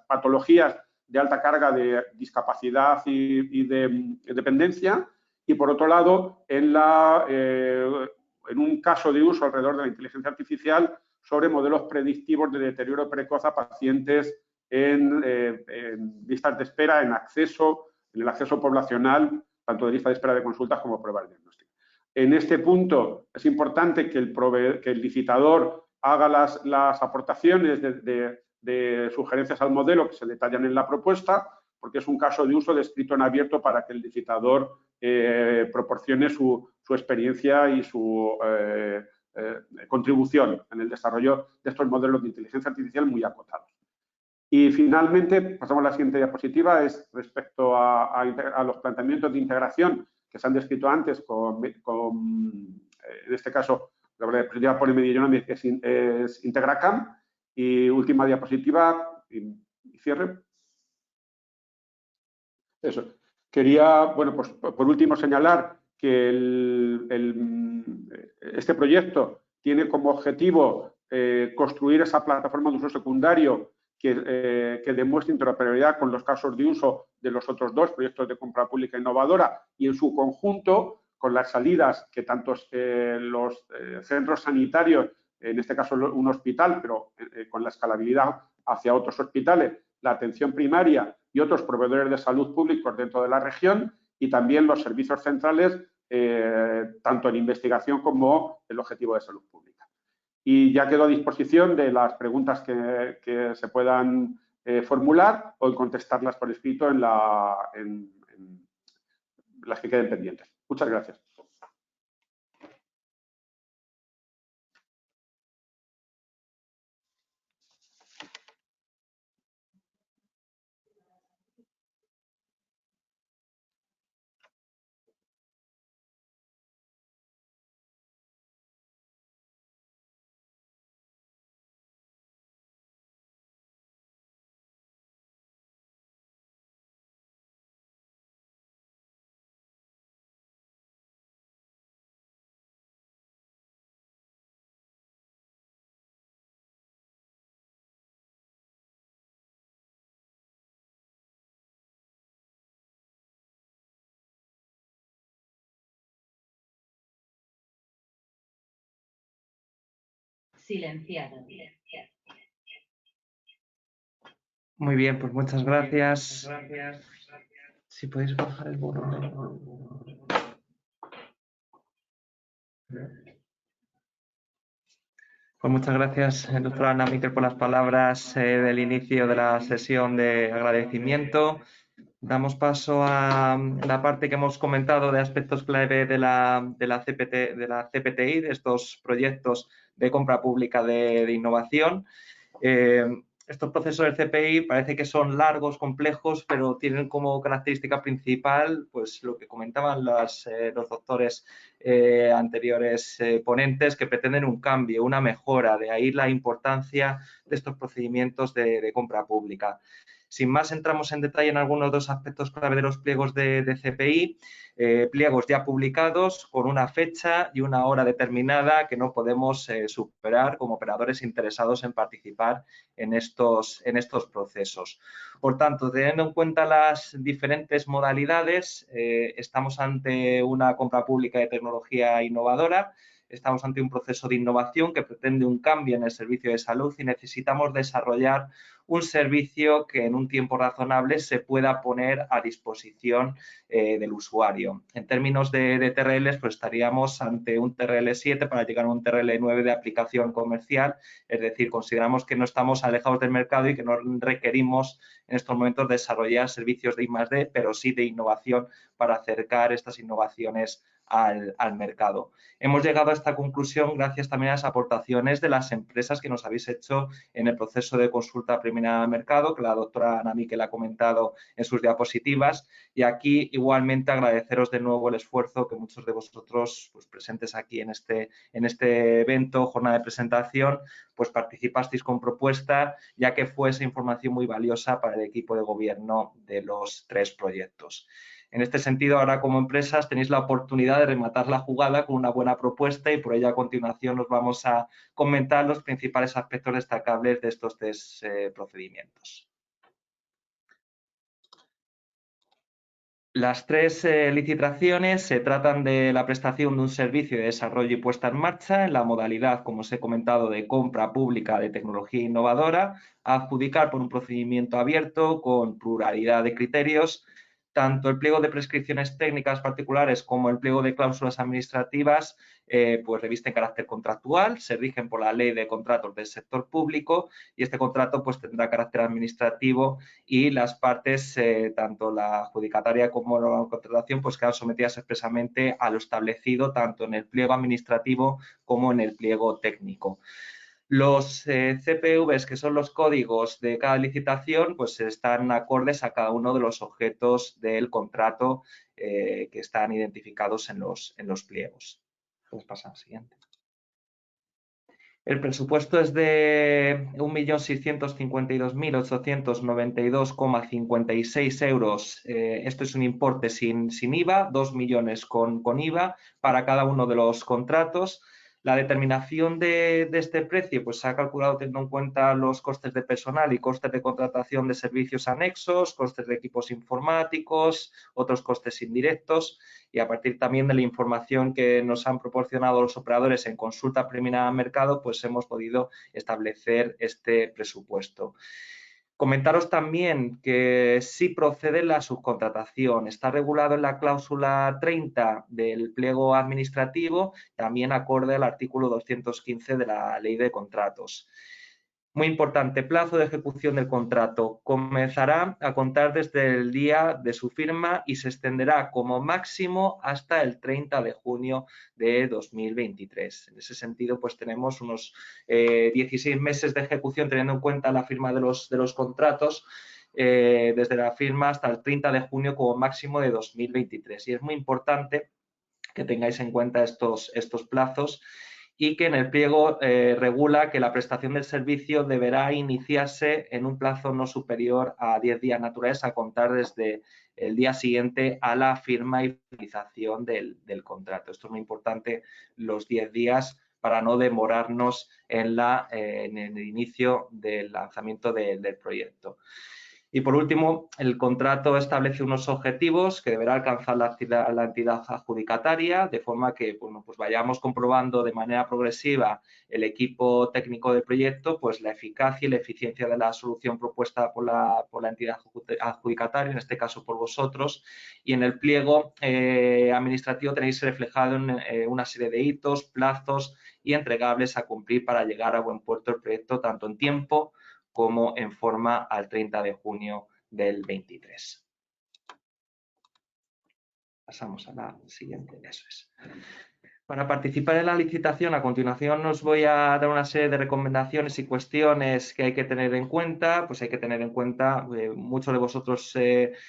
patologías de alta carga de discapacidad y de dependencia, y por otro lado en un caso de uso alrededor de la inteligencia artificial sobre modelos predictivos de deterioro precoz a pacientes en listas de espera, en el acceso poblacional, tanto de lista de espera de consultas como pruebas diagnósticas. En este punto es importante que el licitador haga las aportaciones de sugerencias al modelo que se detallan en la propuesta, porque es un caso de uso descrito en abierto para que el licitador proporcione su experiencia y su contribución en el desarrollo de estos modelos de inteligencia artificial muy acotados. Y finalmente, pasamos a la siguiente diapositiva, es respecto a los planteamientos de integración que se han descrito antes en este caso, la diapositiva por Medioeconomy es Integracam. Y última diapositiva y cierre. Eso. Quería, bueno, pues por último señalar que este proyecto tiene como objetivo construir esa plataforma de uso secundario que demuestre interoperabilidad con los casos de uso de los otros dos proyectos de compra pública innovadora y en su conjunto con las salidas que tanto los centros sanitarios, en este caso un hospital, pero con la escalabilidad hacia otros hospitales, la atención primaria y otros proveedores de salud públicos dentro de la región, y también los servicios centrales, tanto en investigación como el objetivo de salud pública. Y ya quedo a disposición de las preguntas que se puedan formular o en contestarlas por escrito en las que queden pendientes. Muchas gracias. Silenciado. Muy bien, pues muchas gracias. Si podéis bajar el volumen. Pues muchas gracias, doctora Ana Miquel, por las palabras del inicio de la sesión de agradecimiento. Damos paso a la parte que hemos comentado de aspectos clave de la CPTI, de estos proyectos de compra pública de innovación. Estos procesos del CPI parece que son largos, complejos, pero tienen como característica principal pues lo que comentaban los doctores anteriores ponentes, que pretenden un cambio, una mejora, de ahí la importancia de estos procedimientos de compra pública. Sin más, entramos en detalle en algunos de los aspectos clave de los pliegos de CPI, pliegos ya publicados con una fecha y una hora determinada que no podemos superar como operadores interesados en participar en estos procesos. Por tanto, teniendo en cuenta las diferentes modalidades, estamos ante una compra pública de tecnología innovadora. Estamos ante un proceso de innovación que pretende un cambio en el servicio de salud y necesitamos desarrollar un servicio que en un tiempo razonable se pueda poner a disposición del usuario. En términos de TRLs, pues estaríamos ante un TRL 7 para llegar a un TRL 9 de aplicación comercial, es decir, consideramos que no estamos alejados del mercado y que no requerimos en estos momentos desarrollar servicios de I+D, pero sí de innovación para acercar estas innovaciones al mercado. Hemos llegado a esta conclusión gracias también a las aportaciones de las empresas que nos habéis hecho en el proceso de consulta preliminar al mercado, que la doctora Ana Miquel ha comentado en sus diapositivas. Y aquí igualmente agradeceros de nuevo el esfuerzo que muchos de vosotros pues, presentes aquí en este evento, jornada de presentación, pues participasteis con propuesta, ya que fue esa información muy valiosa para el equipo de gobierno de los 3 proyectos. En este sentido, ahora como empresas tenéis la oportunidad de rematar la jugada con una buena propuesta y por ello a continuación os vamos a comentar los principales aspectos destacables de estos 3 procedimientos. Las 3 licitaciones se tratan de la prestación de un servicio de desarrollo y puesta en marcha en la modalidad, como os he comentado, de compra pública de tecnología innovadora, a adjudicar por un procedimiento abierto con pluralidad de criterios. Tanto el pliego de prescripciones técnicas particulares como el pliego de cláusulas administrativas pues revisten carácter contractual, se rigen por la Ley de Contratos del Sector Público y este contrato pues tendrá carácter administrativo y las partes, tanto la adjudicataria como la contratación, pues quedan sometidas expresamente a lo establecido tanto en el pliego administrativo como en el pliego técnico. Los CPVs, que son los códigos de cada licitación, pues están acordes a cada uno de los objetos del contrato que están identificados en los pliegos. Puedes pasar al siguiente. El presupuesto es de 1.652.892,56 euros. Esto es un importe sin IVA, 2 millones con IVA para cada uno de los contratos. La determinación de este precio pues, se ha calculado teniendo en cuenta los costes de personal y costes de contratación de servicios anexos, costes de equipos informáticos, otros costes indirectos y a partir también de la información que nos han proporcionado los operadores en consulta preliminar al mercado, pues hemos podido establecer este presupuesto. Comentaros también que sí procede la subcontratación. Está regulado en la cláusula 30 del pliego administrativo, también acorde al artículo 215 de la Ley de Contratos. Muy importante, plazo de ejecución del contrato. Comenzará a contar desde el día de su firma y se extenderá como máximo hasta el 30 de junio de 2023. En ese sentido, pues tenemos unos 16 meses de ejecución teniendo en cuenta la firma de los contratos desde la firma hasta el 30 de junio como máximo de 2023. Y es muy importante que tengáis en cuenta estos plazos y que en el pliego regula que la prestación del servicio deberá iniciarse en un plazo no superior a 10 días naturales a contar desde el día siguiente a la firma y finalización del contrato. Esto es muy importante, los 10 días, para no demorarnos en el inicio del lanzamiento del proyecto. Y por último, el contrato establece unos objetivos que deberá alcanzar la entidad adjudicataria, de forma que bueno, pues vayamos comprobando de manera progresiva el equipo técnico del proyecto, pues la eficacia y la eficiencia de la solución propuesta por la entidad adjudicataria, en este caso por vosotros. Y en el pliego administrativo tenéis reflejado una serie de hitos, plazos y entregables a cumplir para llegar a buen puerto el proyecto, tanto en tiempo como en forma al 30 de junio del 23. Pasamos a la siguiente, eso es. Para participar en la licitación, a continuación os voy a dar una serie de recomendaciones y cuestiones que hay que tener en cuenta. Pues hay que tener en cuenta, muchos de vosotros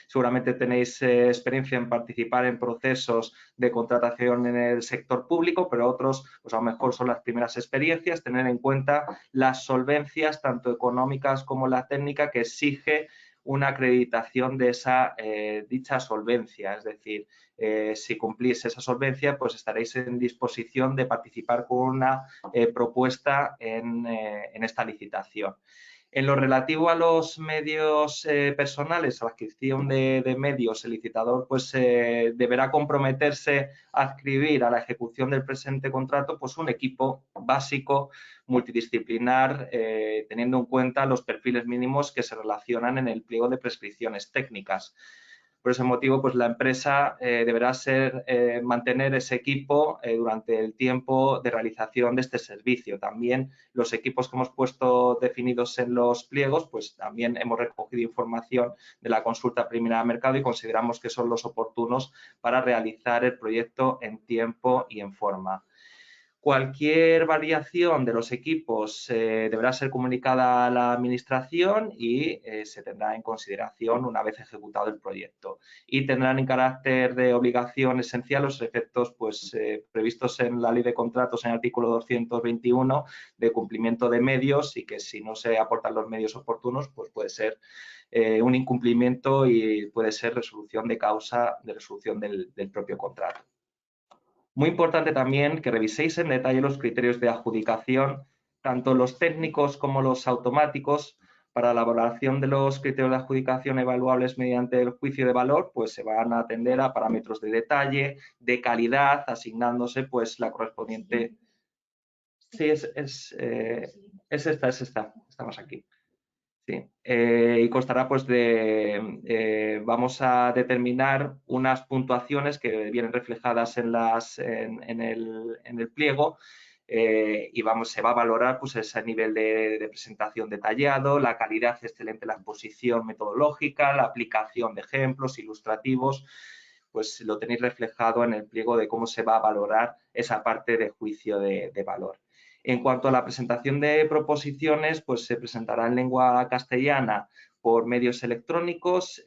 seguramente tenéis experiencia en participar en procesos de contratación en el sector público, pero otros pues a lo mejor son las primeras experiencias. Tener en cuenta las solvencias, tanto económicas como la técnica, que exige una acreditación de esa dicha solvencia, es decir, si cumplís esa solvencia, pues estaréis en disposición de participar con una propuesta en esta licitación. En lo relativo a los medios personales, a la adquisición de medios, el licitador pues, deberá comprometerse a adscribir a la ejecución del presente contrato pues, un equipo básico multidisciplinar, teniendo en cuenta los perfiles mínimos que se relacionan en el pliego de prescripciones técnicas. Por ese motivo, pues la empresa deberá mantener ese equipo durante el tiempo de realización de este servicio. También los equipos que hemos puesto definidos en los pliegos, pues también hemos recogido información de la consulta preliminar al mercado y consideramos que son los oportunos para realizar el proyecto en tiempo y en forma. Cualquier variación de los equipos deberá ser comunicada a la Administración y se tendrá en consideración una vez ejecutado el proyecto. Y tendrán en carácter de obligación esencial los efectos pues, previstos en la Ley de Contratos en el artículo 221 de cumplimiento de medios y que si no se aportan los medios oportunos pues puede ser un incumplimiento y puede ser resolución de causa de resolución del propio contrato. Muy importante también que reviséis en detalle los criterios de adjudicación, tanto los técnicos como los automáticos. Para la valoración de los criterios de adjudicación evaluables mediante el juicio de valor, pues se van a atender a parámetros de detalle, de calidad, asignándose pues la correspondiente. Sí, es esta, estamos aquí. Sí, y constará pues vamos a determinar unas puntuaciones que vienen reflejadas en el pliego y se va a valorar pues ese nivel de presentación detallado, la calidad excelente, la exposición metodológica, la aplicación de ejemplos ilustrativos, pues lo tenéis reflejado en el pliego de cómo se va a valorar esa parte de juicio de valor. En cuanto a la presentación de proposiciones, pues se presentará en lengua castellana por medios electrónicos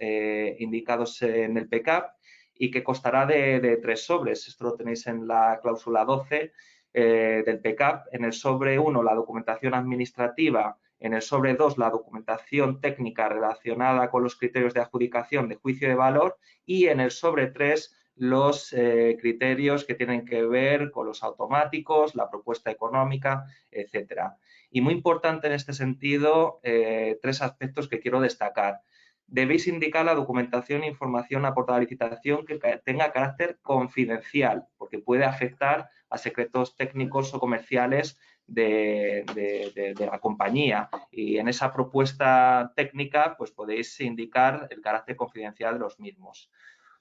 indicados en el PCAP y que constará de 3 sobres. Esto lo tenéis en la cláusula 12 del PCAP. En el sobre 1, la documentación administrativa. En el sobre 2, la documentación técnica relacionada con los criterios de adjudicación de juicio de valor. Y en el sobre 3, los criterios que tienen que ver con los automáticos, la propuesta económica, etcétera. Y muy importante en este sentido, 3 aspectos que quiero destacar. Debéis indicar la documentación e información aportada a la licitación que tenga carácter confidencial, porque puede afectar a secretos técnicos o comerciales de la compañía. Y en esa propuesta técnica, pues podéis indicar el carácter confidencial de los mismos.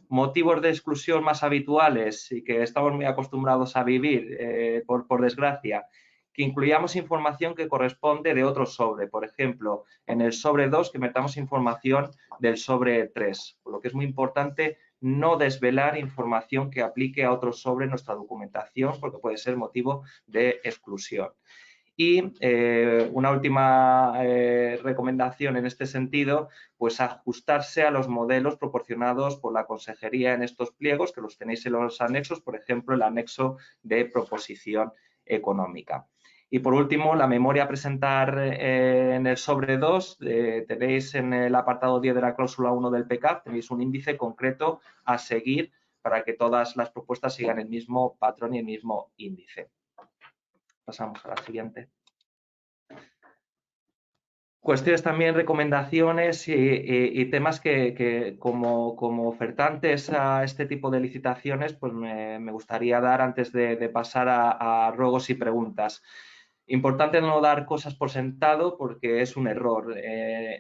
Motivos de exclusión más habituales y que estamos muy acostumbrados a vivir, por desgracia, que incluyamos información que corresponde de otro sobre. Por ejemplo, en el sobre 2 que metamos información del sobre 3, por lo que es muy importante no desvelar información que aplique a otro sobre en nuestra documentación porque puede ser motivo de exclusión. Y una última recomendación en este sentido, pues ajustarse a los modelos proporcionados por la consejería en estos pliegos, que los tenéis en los anexos, por ejemplo, el anexo de proposición económica. Y por último, la memoria a presentar en el sobre 2, tenéis en el apartado 10 de la cláusula 1 del PCAP, tenéis un índice concreto a seguir para que todas las propuestas sigan el mismo patrón y el mismo índice. Pasamos a la siguiente. Cuestiones también, recomendaciones y temas que como ofertantes a este tipo de licitaciones, pues me gustaría dar antes de pasar a ruegos y preguntas. Importante no dar cosas por sentado porque es un error.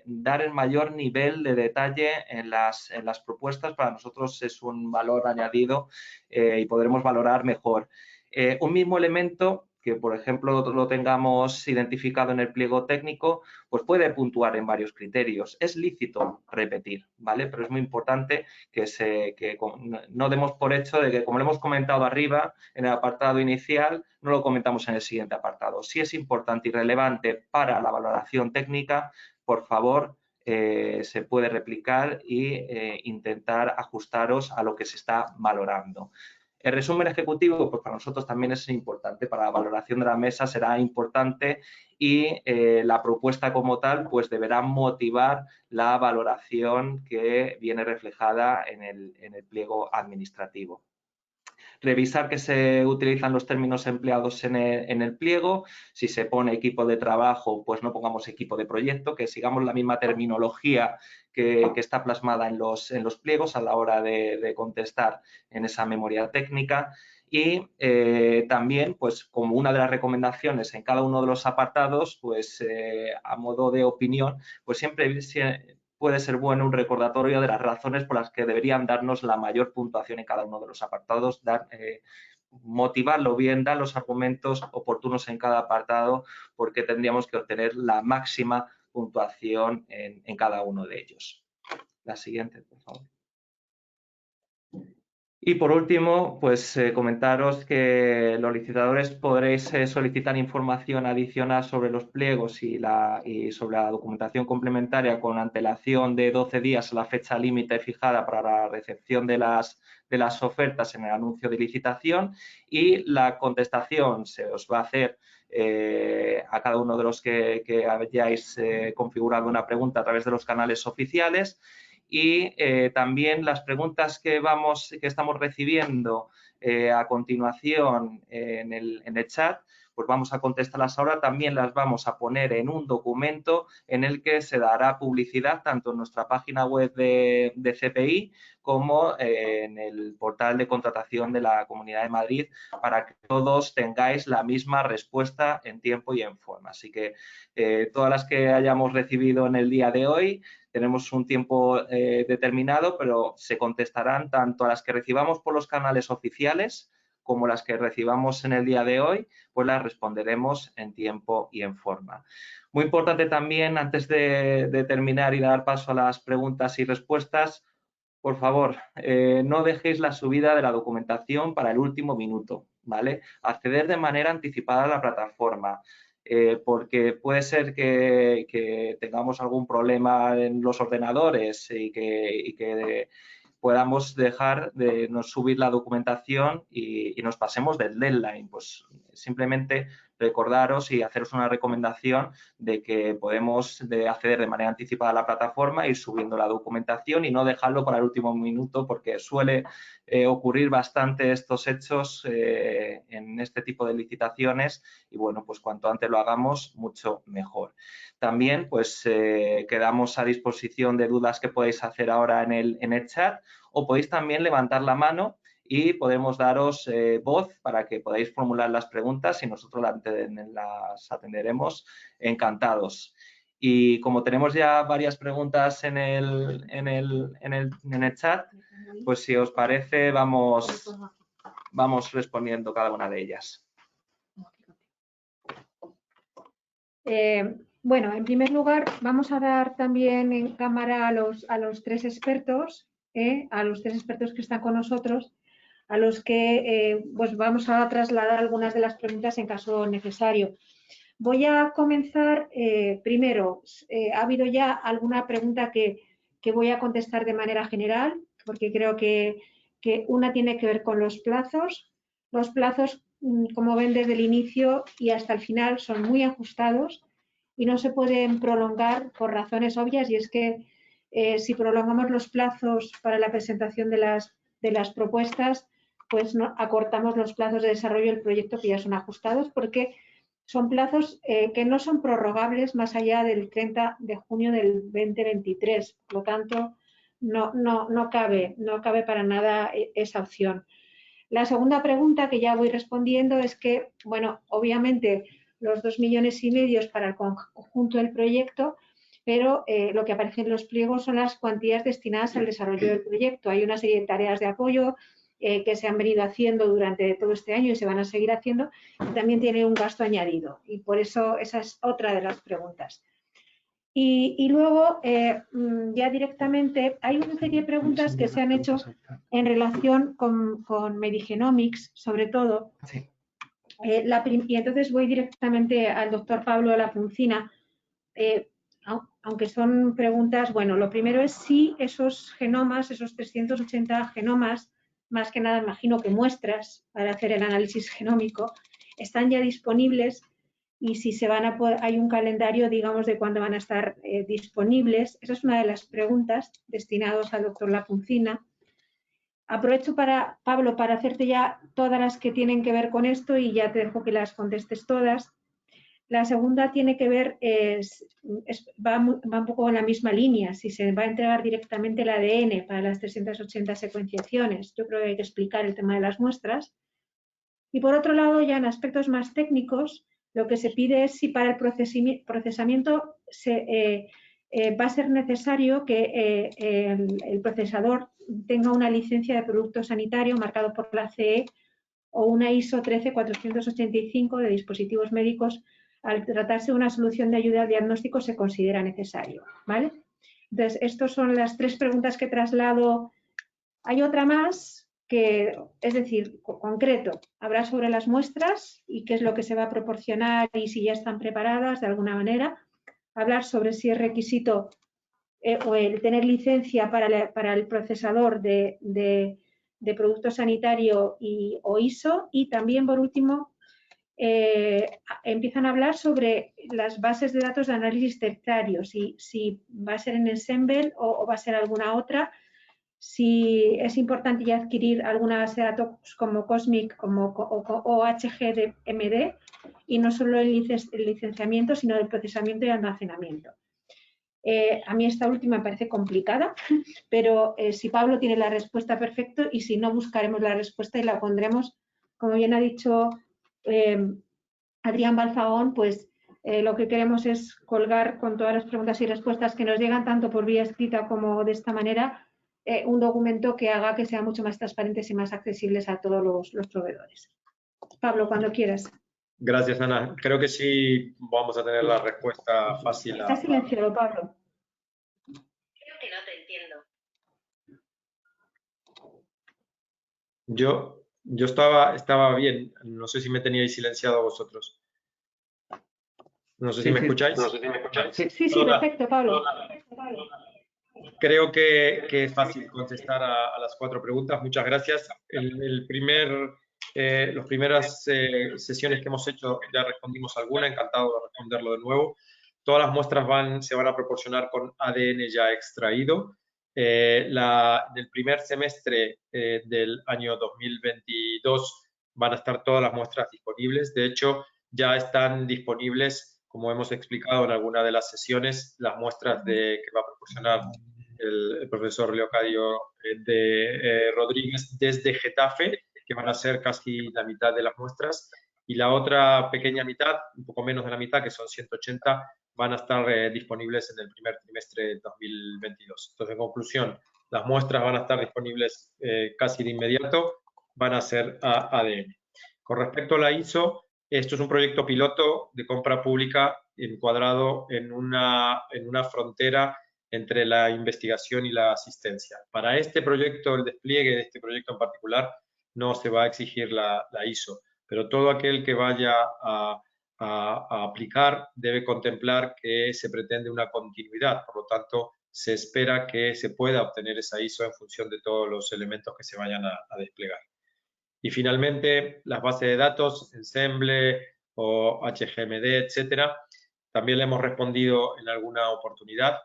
Dar el mayor nivel de detalle en las propuestas para nosotros es un valor añadido y podremos valorar mejor. Un mismo elemento que, por ejemplo, lo tengamos identificado en el pliego técnico, pues puede puntuar en varios criterios. Es lícito repetir, ¿vale? Pero es muy importante que no demos por hecho de que, como lo hemos comentado arriba en el apartado inicial, no lo comentamos en el siguiente apartado. Si es importante y relevante para la valoración técnica, por favor, se puede replicar e intentar ajustaros a lo que se está valorando. El resumen ejecutivo, pues para nosotros también es importante, para la valoración de la mesa será importante y la propuesta como tal pues deberá motivar la valoración que viene reflejada en el pliego administrativo. Revisar que se utilizan los términos empleados en el pliego. Si se pone equipo de trabajo, pues no pongamos equipo de proyecto, que sigamos la misma terminología que está plasmada en los pliegos a la hora de contestar en esa memoria técnica. Y también, pues como una de las recomendaciones en cada uno de los apartados, pues a modo de opinión, pues siempre puede ser bueno un recordatorio de las razones por las que deberían darnos la mayor puntuación en cada uno de los apartados, motivarlo bien, dar los argumentos oportunos en cada apartado, porque tendríamos que obtener la máxima puntuación en cada uno de ellos. La siguiente, por favor. Y por último, pues comentaros que los licitadores podréis solicitar información adicional sobre los pliegos y sobre la documentación complementaria con antelación de 12 días a la fecha límite fijada para la recepción de las ofertas en el anuncio de licitación, y la contestación se os va a hacer a cada uno de los que hayáis configurado una pregunta a través de los canales oficiales. Y también las preguntas que estamos recibiendo a continuación en el chat, pues vamos a contestarlas ahora. También las vamos a poner en un documento en el que se dará publicidad tanto en nuestra página web de CPI como en el portal de contratación de la Comunidad de Madrid, para que todos tengáis la misma respuesta en tiempo y en forma. Así que todas las que hayamos recibido en el día de hoy, tenemos un tiempo determinado, pero se contestarán tanto a las que recibamos por los canales oficiales como las que recibamos en el día de hoy, pues las responderemos en tiempo y en forma. Muy importante también, antes de terminar y dar paso a las preguntas y respuestas, por favor, no dejéis la subida de la documentación para el último minuto, ¿vale? Acceder de manera anticipada a la plataforma. Porque puede ser que tengamos algún problema en los ordenadores y que podamos dejar de no subir la documentación y nos pasemos del deadline. Pues simplemente recordaros y haceros una recomendación de que podemos acceder de manera anticipada a la plataforma, ir subiendo la documentación y no dejarlo para el último minuto, porque suele ocurrir bastante estos hechos en este tipo de licitaciones, y bueno, pues cuanto antes lo hagamos, mucho mejor. También pues quedamos a disposición de dudas que podéis hacer ahora en el chat, o podéis también levantar la mano y podemos daros voz para que podáis formular las preguntas y nosotros las atenderemos encantados. Y como tenemos ya varias preguntas en el chat, pues si os parece vamos respondiendo cada una de ellas. Bueno, en primer lugar vamos a dar también en cámara a los tres expertos, a los tres expertos que están con nosotros, a los que pues vamos a trasladar algunas de las preguntas en caso necesario. Voy a comenzar primero. Ha habido ya alguna pregunta que voy a contestar de manera general, porque creo que una tiene que ver con los plazos. Los plazos, como ven, desde el inicio y hasta el final son muy ajustados y no se pueden prolongar por razones obvias, y es que si prolongamos los plazos para la presentación de las propuestas, pues acortamos los plazos de desarrollo del proyecto, que ya son ajustados, porque son plazos que no son prorrogables más allá del 30 de junio del 2023. Por lo tanto, no cabe para nada esa opción. La segunda pregunta, que ya voy respondiendo, es que, bueno, obviamente los 2,5 millones para el conjunto del proyecto, pero lo que aparece en los pliegos son las cuantías destinadas al desarrollo del proyecto. Hay una serie de tareas de apoyo que se han venido haciendo durante todo este año y se van a seguir haciendo, y también tiene un gasto añadido, y por eso esa es otra de las preguntas. Y luego, ya directamente, hay una serie de preguntas que se han hecho en relación con Medigenomics, sobre todo. Sí. Y entonces voy directamente al doctor Pablo Lapuncina. Aunque son preguntas, bueno, lo primero es si esos genomas, esos 380 genomas, más que nada imagino que muestras para hacer el análisis genómico, están ya disponibles, y si se van a poder, hay un calendario, digamos, de cuándo van a estar disponibles. Esa es una de las preguntas destinadas al doctor Lapuncina. Aprovecho, Pablo, para hacerte ya todas las que tienen que ver con esto, y ya te dejo que las contestes todas. La segunda tiene que ver, va un poco en la misma línea, si se va a entregar directamente el ADN para las 380 secuenciaciones. Yo creo que hay que explicar el tema de las muestras. Y por otro lado, ya en aspectos más técnicos, lo que se pide es si para el procesamiento va a ser necesario que el procesador tenga una licencia de producto sanitario marcado por la CE o una ISO 13485 de dispositivos médicos. Al tratarse de una solución de ayuda al diagnóstico se considera necesario, ¿vale? Entonces, estas son las 3 preguntas que traslado. Hay otra más que, es decir, concreto, habrá sobre las muestras y qué es lo que se va a proporcionar y si ya están preparadas de alguna manera. Hablar sobre si es requisito o el tener licencia para el procesador de producto sanitario o ISO. Y también, por último, empiezan a hablar sobre las bases de datos de análisis terciario, si va a ser en Ensemble o va a ser alguna otra, si es importante ya adquirir alguna base de datos como Cosmic o HGMD, y no solo el licenciamiento, sino el procesamiento y almacenamiento. A mí esta última me parece complicada, pero si Pablo tiene la respuesta, perfecto, y si no, buscaremos la respuesta y la pondremos, como bien ha dicho Adrián Balzagón, pues lo que queremos es colgar con todas las preguntas y respuestas que nos llegan tanto por vía escrita como de esta manera un documento que haga que sea mucho más transparentes y más accesibles a todos los proveedores. Pablo, cuando quieras. Gracias, Ana. Creo que sí vamos a tener la respuesta fácil. Está silenciado, Pablo. Creo que no te entiendo. Yo estaba bien. No sé si me teníais silenciado vosotros. No sé si me escucháis. Sí, perfecto, Pablo. Creo que es fácil contestar a las 4 preguntas. Muchas gracias. Las primeras sesiones que hemos hecho ya respondimos alguna. Encantado de responderlo de nuevo. Todas las muestras se van a proporcionar con ADN ya extraído. Del primer semestre del año 2022 van a estar todas las muestras disponibles. De hecho, ya están disponibles, como hemos explicado en alguna de las sesiones, las muestras que va a proporcionar el profesor Leocadio Rodríguez desde Getafe, que van a ser casi la mitad de las muestras, y la otra pequeña mitad, un poco menos de la mitad, que son 180, van a estar disponibles en el primer trimestre de 2022. Entonces, en conclusión, las muestras van a estar disponibles casi de inmediato, van a ser ADN. Con respecto a la ISO, esto es un proyecto piloto de compra pública encuadrado en una frontera entre la investigación y la asistencia. Para este proyecto, el despliegue de este proyecto en particular, no se va a exigir la ISO, pero todo aquel que vaya a aplicar debe contemplar que se pretende una continuidad, por lo tanto, se espera que se pueda obtener esa ISO en función de todos los elementos que se vayan a desplegar. Y finalmente, las bases de datos, Ensemble o HGMD, etcétera, también le hemos respondido en alguna oportunidad.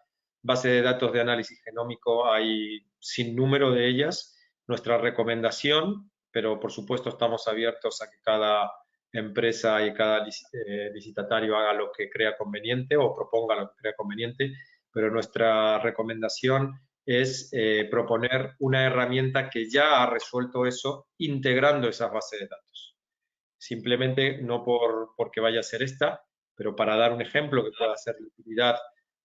Base de datos de análisis genómico hay sin número de ellas. Nuestra recomendación, pero por supuesto estamos abiertos a que cada empresa y cada licitatario haga lo que crea conveniente o proponga lo que crea conveniente, pero nuestra recomendación es proponer una herramienta que ya ha resuelto eso, integrando esas bases de datos. Simplemente, no porque vaya a ser esta, pero para dar un ejemplo que pueda ser de utilidad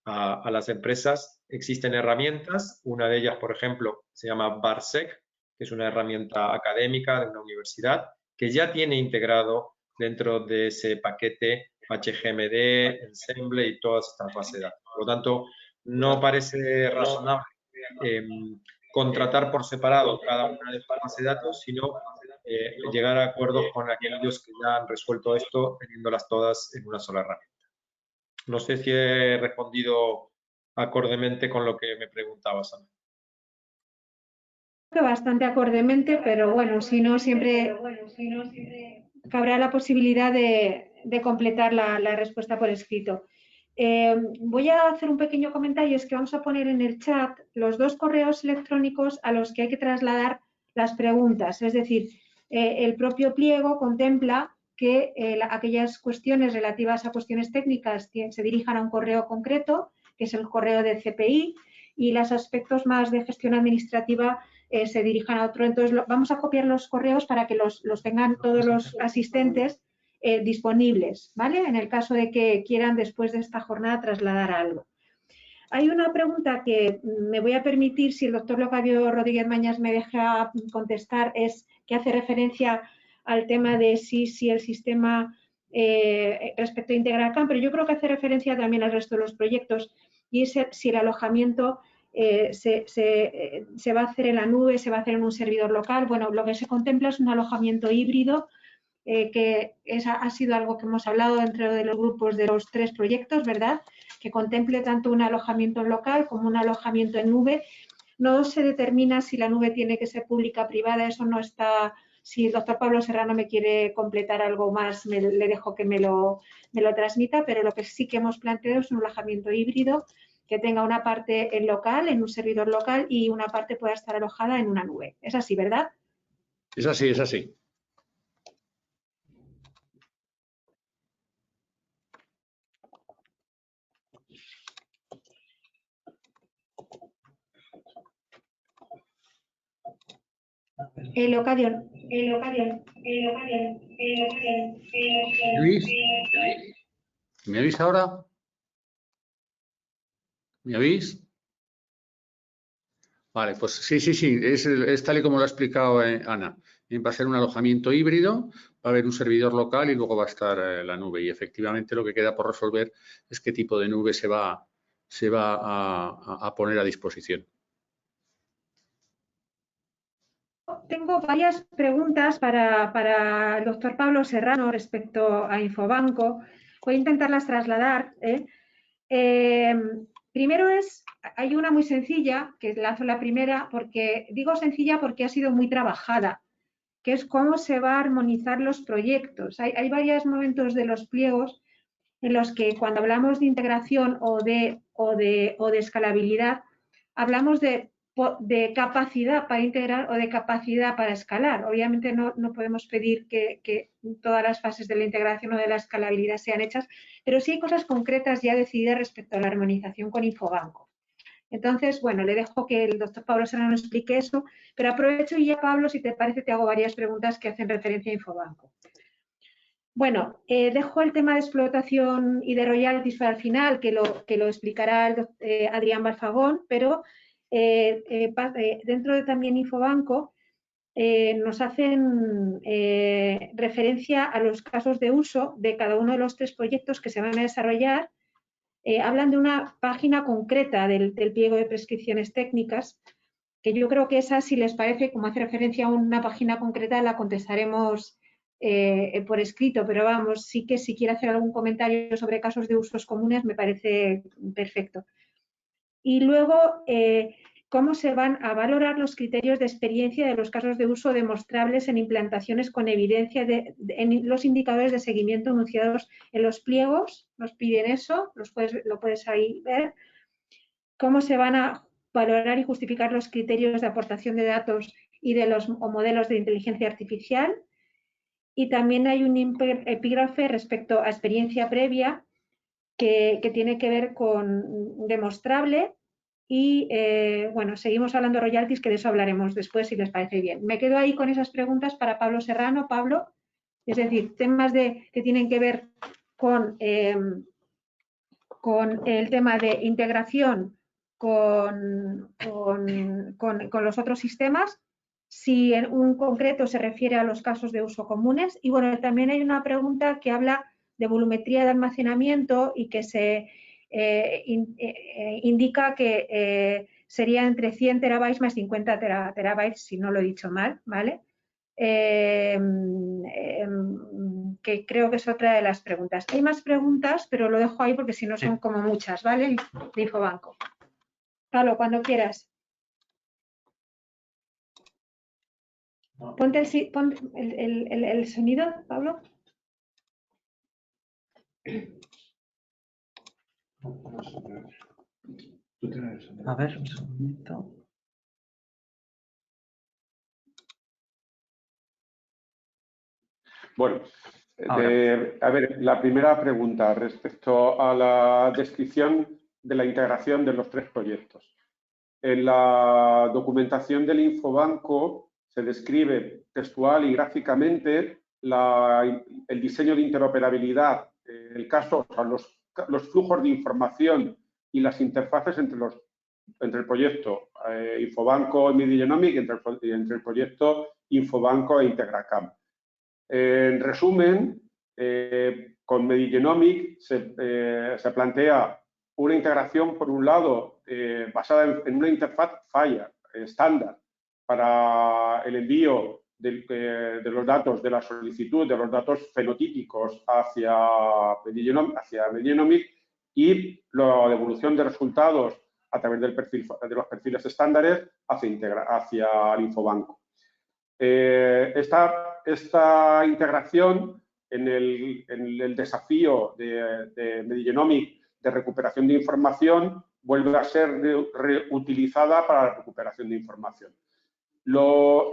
a las empresas, existen herramientas. Una de ellas, por ejemplo, se llama Barsec, que es una herramienta académica de una universidad, que ya tiene integrado dentro de ese paquete HGMD, Ensemble y todas estas bases de datos. Por lo tanto, no parece razonable contratar por separado cada una de estas bases de datos, sino llegar a acuerdos con aquellos que ya han resuelto esto, teniéndolas todas en una sola herramienta. No sé si he respondido acordemente con lo que me preguntabas, Ana. Bastante acordemente, pero bueno, si no, siempre cabrá la posibilidad de completar la respuesta por escrito. Voy a hacer un pequeño comentario, es que vamos a poner en el chat los 2 correos electrónicos a los que hay que trasladar las preguntas. Es decir, el propio pliego contempla que aquellas cuestiones relativas a cuestiones técnicas se dirijan a un correo concreto, que es el correo de CPI, y los aspectos más de gestión administrativa se dirijan a otro. Entonces, vamos a copiar los correos para que los tengan todos los asistentes disponibles, ¿vale? En el caso de que quieran después de esta jornada trasladar algo. Hay una pregunta que me voy a permitir, si el doctor Locadio Rodríguez Mañas me deja contestar, es que hace referencia al tema de si el sistema respecto a Integracam, pero yo creo que hace referencia también al resto de los proyectos, y es si el alojamiento se va a hacer en la nube, se va a hacer en un servidor local. Bueno, lo que se contempla es un alojamiento híbrido, que ha sido algo que hemos hablado dentro de los grupos de los 3 proyectos, ¿verdad? Que contemple tanto un alojamiento local como un alojamiento en nube. No se determina si la nube tiene que ser pública o privada, eso no está. Si el doctor Pablo Serrano me quiere completar algo más, le dejo que me lo transmita, pero lo que sí que hemos planteado es un alojamiento híbrido que tenga una parte en local, en un servidor local, y una parte pueda estar alojada en una nube. Es así, ¿verdad? Es así, es así. Locadio. ¿Me oís ahora? ¿Me oís? Vale, pues sí, es tal y como lo ha explicado Ana. Va a ser un alojamiento híbrido, va a haber un servidor local y luego va a estar la nube. Y efectivamente lo que queda por resolver es qué tipo de nube se va a poner a disposición. Tengo varias preguntas para el doctor Pablo Serrano respecto a Infobanco. Voy a intentarlas trasladar. Primero hay una muy sencilla, que lanzo la primera, porque digo sencilla porque ha sido muy trabajada, que es cómo se va a armonizar los proyectos. Hay varios momentos de los pliegos en los que cuando hablamos de integración o de escalabilidad, hablamos de capacidad para integrar o de capacidad para escalar. Obviamente no podemos pedir que todas las fases de la integración o de la escalabilidad sean hechas, pero sí hay cosas concretas ya decididas respecto a la armonización con Infobanco. Entonces, bueno, le dejo que el doctor Pablo Serrano explique eso, pero aprovecho y ya, Pablo, si te parece, te hago varias preguntas que hacen referencia a Infobanco. Bueno, dejo el tema de explotación y de royalties para el final, que lo explicará Adrián Balfagón, pero dentro de también Infobanco nos hacen referencia a los casos de uso de cada uno de los 3 proyectos que se van a desarrollar. Hablan de una página concreta del pliego de prescripciones técnicas, que yo creo que esa, si les parece, como hace referencia a una página concreta, la contestaremos por escrito, pero vamos, sí que si quiere hacer algún comentario sobre casos de usos comunes me parece perfecto. Y luego, cómo se van a valorar los criterios de experiencia de los casos de uso demostrables en implantaciones con evidencia en los indicadores de seguimiento enunciados en los pliegos. Nos piden eso, lo puedes ahí ver. Cómo se van a valorar y justificar los criterios de aportación de datos y de los modelos de inteligencia artificial. Y también hay un epígrafe respecto a experiencia previa que tiene que ver con demostrable y, bueno, seguimos hablando de royalties, que de eso hablaremos después si les parece bien. Me quedo ahí con esas preguntas para Pablo Serrano. Pablo, es decir, temas que tienen que ver con el tema de integración con los otros sistemas, si en un concreto se refiere a los casos de uso comunes. Y bueno, también hay una pregunta que habla de volumetría de almacenamiento y que se indica que sería entre 100 terabytes más 50 terabytes, si no lo he dicho mal, ¿vale? Que creo que es otra de las preguntas. Hay más preguntas, pero lo dejo ahí porque si no son como muchas, ¿vale? De Infobanco. Pablo, cuando quieras. Ponte el sonido, Pablo. A ver, un segundito. Bueno, a ver, la primera pregunta respecto a la descripción de la integración de los 3 proyectos. En la documentación del Infobanco se describe textual y gráficamente el diseño de interoperabilidad, el caso, o sea, los flujos de información y las interfaces entre el proyecto Infobanco y Medigenomic y entre el proyecto Infobanco e Integracam. En resumen, con Medigenomic se plantea una integración, por un lado, basada en una interfaz FHIR estándar para el envío de los datos de la solicitud, de los datos fenotípicos hacia Medigenomic y la devolución de resultados a través de los perfiles estándares hacia el Infobanco. Esta integración en el desafío de Medigenomic de recuperación de información vuelve a ser reutilizada para la recuperación de información.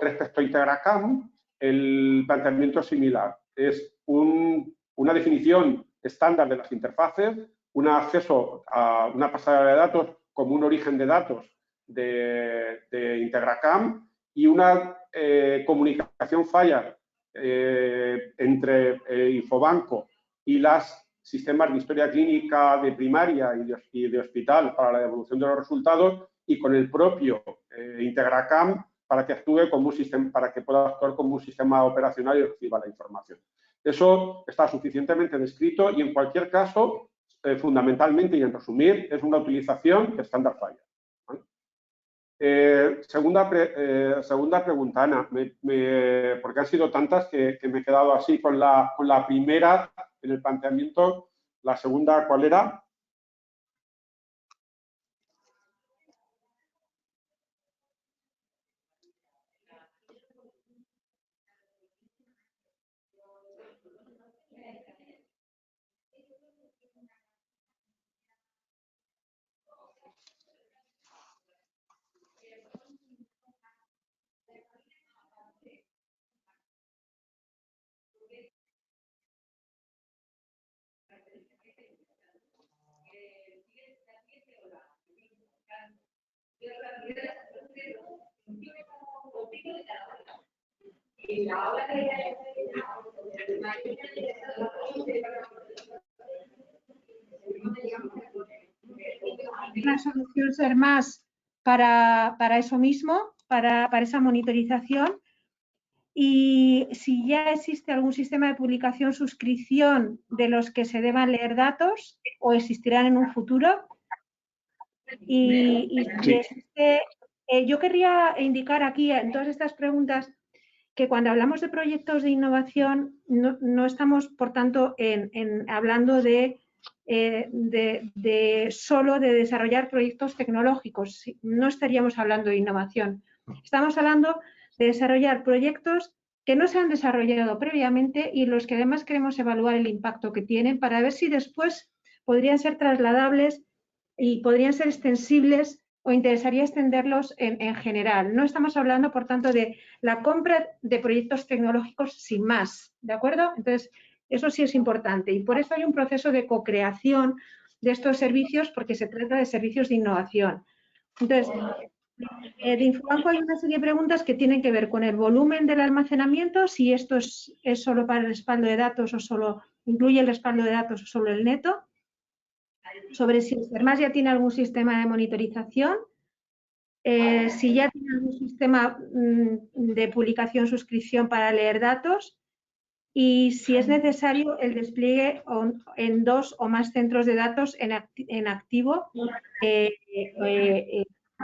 Respecto a Integracam, el planteamiento es similar. Es una definición estándar de las interfaces, un acceso a una pasarela de datos como un origen de datos de Integracam y una comunicación FHIR entre Infobanco y los sistemas de historia clínica de primaria y de hospital para la devolución de los resultados y con el propio Integracam para que actúe como un sistema, para que pueda actuar como un sistema operacional y reciba la información. Eso está suficientemente descrito y en cualquier caso, fundamentalmente y en resumir, es una utilización de estándar FHIR. Segunda pregunta, Ana, porque han sido tantas que me he quedado así con la primera en el planteamiento. La segunda, ¿cuál era? La solución ser más para eso mismo, para esa monitorización. Y si ya existe algún sistema de publicación, suscripción de los que se deban leer datos o existirán en un futuro. Y si existe, yo querría indicar aquí en todas estas preguntas que cuando hablamos de proyectos de innovación no estamos, por tanto, hablando solo de desarrollar proyectos tecnológicos. No estaríamos hablando de innovación. Estamos hablando de desarrollar proyectos que no se han desarrollado previamente y los que además queremos evaluar el impacto que tienen para ver si después podrían ser trasladables y podrían ser extensibles o interesaría extenderlos en general. No estamos hablando, por tanto, de la compra de proyectos tecnológicos sin más, ¿de acuerdo? Entonces, eso sí es importante y por eso hay un proceso de co-creación de estos servicios porque se trata de servicios de innovación. Entonces, de Infobanco hay una serie de preguntas que tienen que ver con el volumen del almacenamiento, si esto es solo para el respaldo de datos o solo incluye el respaldo de datos o solo el neto, sobre si el SERMAS ya tiene algún sistema de monitorización, si ya tiene algún sistema de publicación, suscripción para leer datos y si es necesario el despliegue en 2 o más centros de datos en activo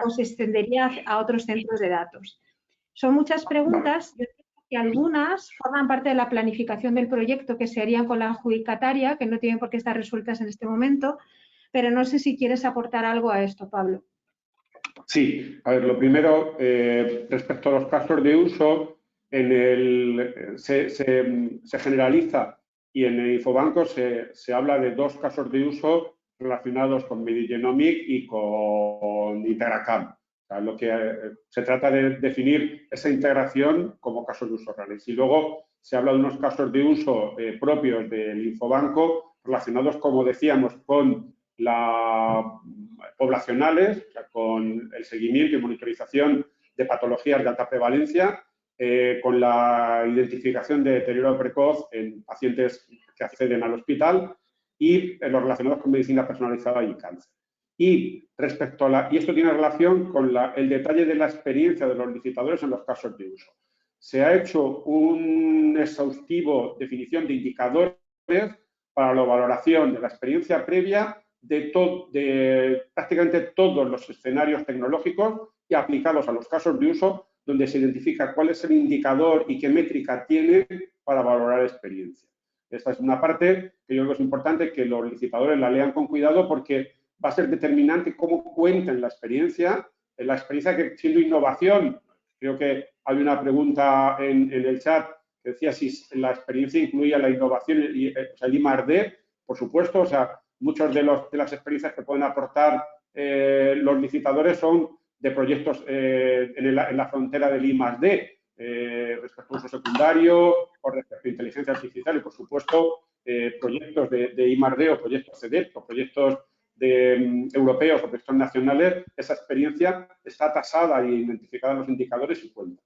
o se extendería a otros centros de datos. Son muchas preguntas, yo creo que algunas forman parte de la planificación del proyecto que se harían con la adjudicataria, que no tienen por qué estar resueltas en este momento, pero no sé si quieres aportar algo a esto, Pablo. Sí, a ver, lo primero, respecto a los casos de uso, se generaliza y en el Infobanco se habla de 2 casos de uso relacionados con Medigenomic y con Integracam. O sea, lo que se trata de definir esa integración como casos de uso reales. Y luego se habla de unos casos de uso propios del Infobanco relacionados, como decíamos, con poblacionales, o sea, con el seguimiento y monitorización de patologías de alta prevalencia, con la identificación de deterioro precoz en pacientes que acceden al hospital y los relacionados con medicina personalizada y cáncer. Y respecto y esto tiene relación con el detalle de la experiencia de los licitadores en los casos de uso. Se ha hecho un exhaustivo definición de indicadores para la valoración de la experiencia previa de prácticamente todos los escenarios tecnológicos y aplicados a los casos de uso, donde se identifica cuál es el indicador y qué métrica tiene para valorar experiencia. Esta es una parte que yo creo que es importante que los licitadores la lean con cuidado, porque va a ser determinante cómo cuenten la experiencia que, siendo innovación, creo que hay una pregunta en el chat que decía si la experiencia incluía la innovación, o sea, el I+D, por supuesto, o sea, muchas de las experiencias que pueden aportar los licitadores son de proyectos en la frontera del I+D, respecto a uso secundario o respecto a inteligencia artificial y, por supuesto, proyectos de I+D o proyectos CEDEP o proyectos europeos o proyectos nacionales. Esa experiencia está tasada e identificada en los indicadores y cuenta,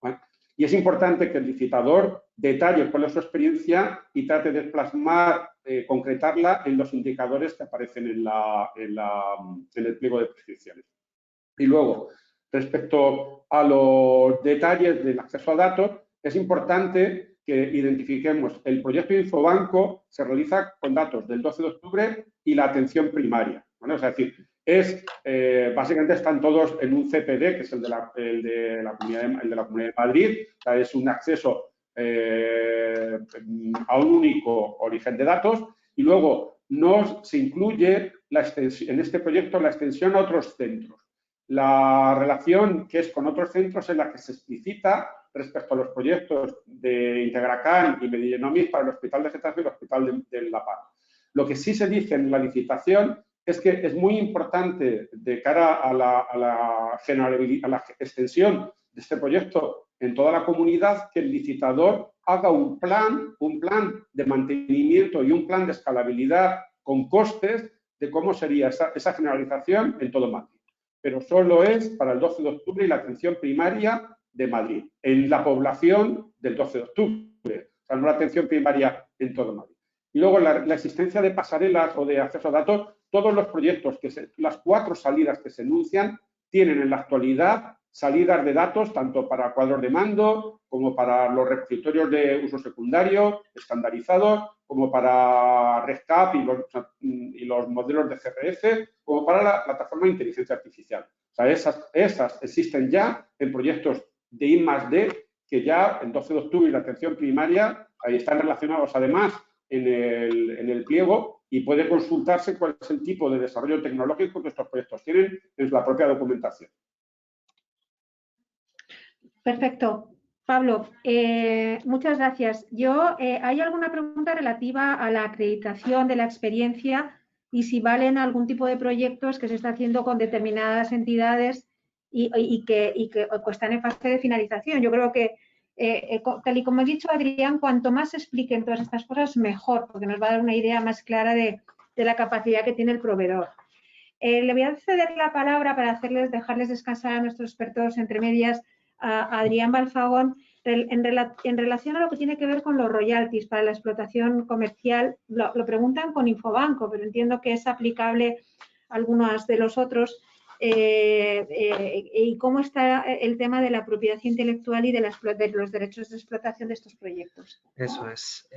¿vale? Y es importante que el licitador detalle cuál es su experiencia y trate de plasmar, concretarla en los indicadores que aparecen en el pliego de prescripciones. Y luego, respecto a los detalles del acceso a datos, es importante que identifiquemos el proyecto Infobanco se realiza con datos del 12 de octubre y la atención primaria, ¿vale? Es decir, básicamente están todos en un CPD, que es el de la Comunidad de Madrid, o sea, es un acceso a un único origen de datos, y luego no se incluye en este proyecto la extensión a otros centros. La relación que es con otros centros es la que se explicita respecto a los proyectos de Integracan y Medigenomics para el Hospital de Getafe y el Hospital de La Paz. Lo que sí se dice en la licitación es que es muy importante, de cara a la extensión de este proyecto en toda la comunidad, que el licitador haga un plan de mantenimiento y un plan de escalabilidad con costes de cómo sería esa generalización en todo Madrid. Pero solo es para el 12 de octubre y la atención primaria de Madrid, en la población del 12 de octubre, o sea, no la atención primaria en todo Madrid. Y luego la existencia de pasarelas o de acceso a datos, todos los proyectos, las 4 salidas que se enuncian, tienen en la actualidad salidas de datos tanto para cuadros de mando como para los repositorios de uso secundario estandarizados, como para RESCAP y los modelos de GRF, como para la plataforma de inteligencia artificial. O sea, esas existen ya en proyectos de I+D, que ya el 12 de octubre y la atención primaria ahí están relacionados además en el pliego, y puede consultarse cuál es el tipo de desarrollo tecnológico que estos proyectos tienen en la propia documentación. Perfecto. Pablo, muchas gracias. ¿Hay alguna pregunta relativa a la acreditación de la experiencia y si valen algún tipo de proyectos que se está haciendo con determinadas entidades y que están en fase de finalización? Yo creo que, tal y como ha dicho Adrián, cuanto más se expliquen todas estas cosas, mejor, porque nos va a dar una idea más clara de la capacidad que tiene el proveedor. Le voy a ceder la palabra para dejarles descansar a nuestros expertos entre medias, a Adrián Balfagón, en relación a lo que tiene que ver con los royalties para la explotación comercial. Lo preguntan con Infobanco, pero entiendo que es aplicable a algunos de los otros. ¿Y cómo está el tema de la propiedad intelectual y de los derechos de explotación de estos proyectos? Eso es.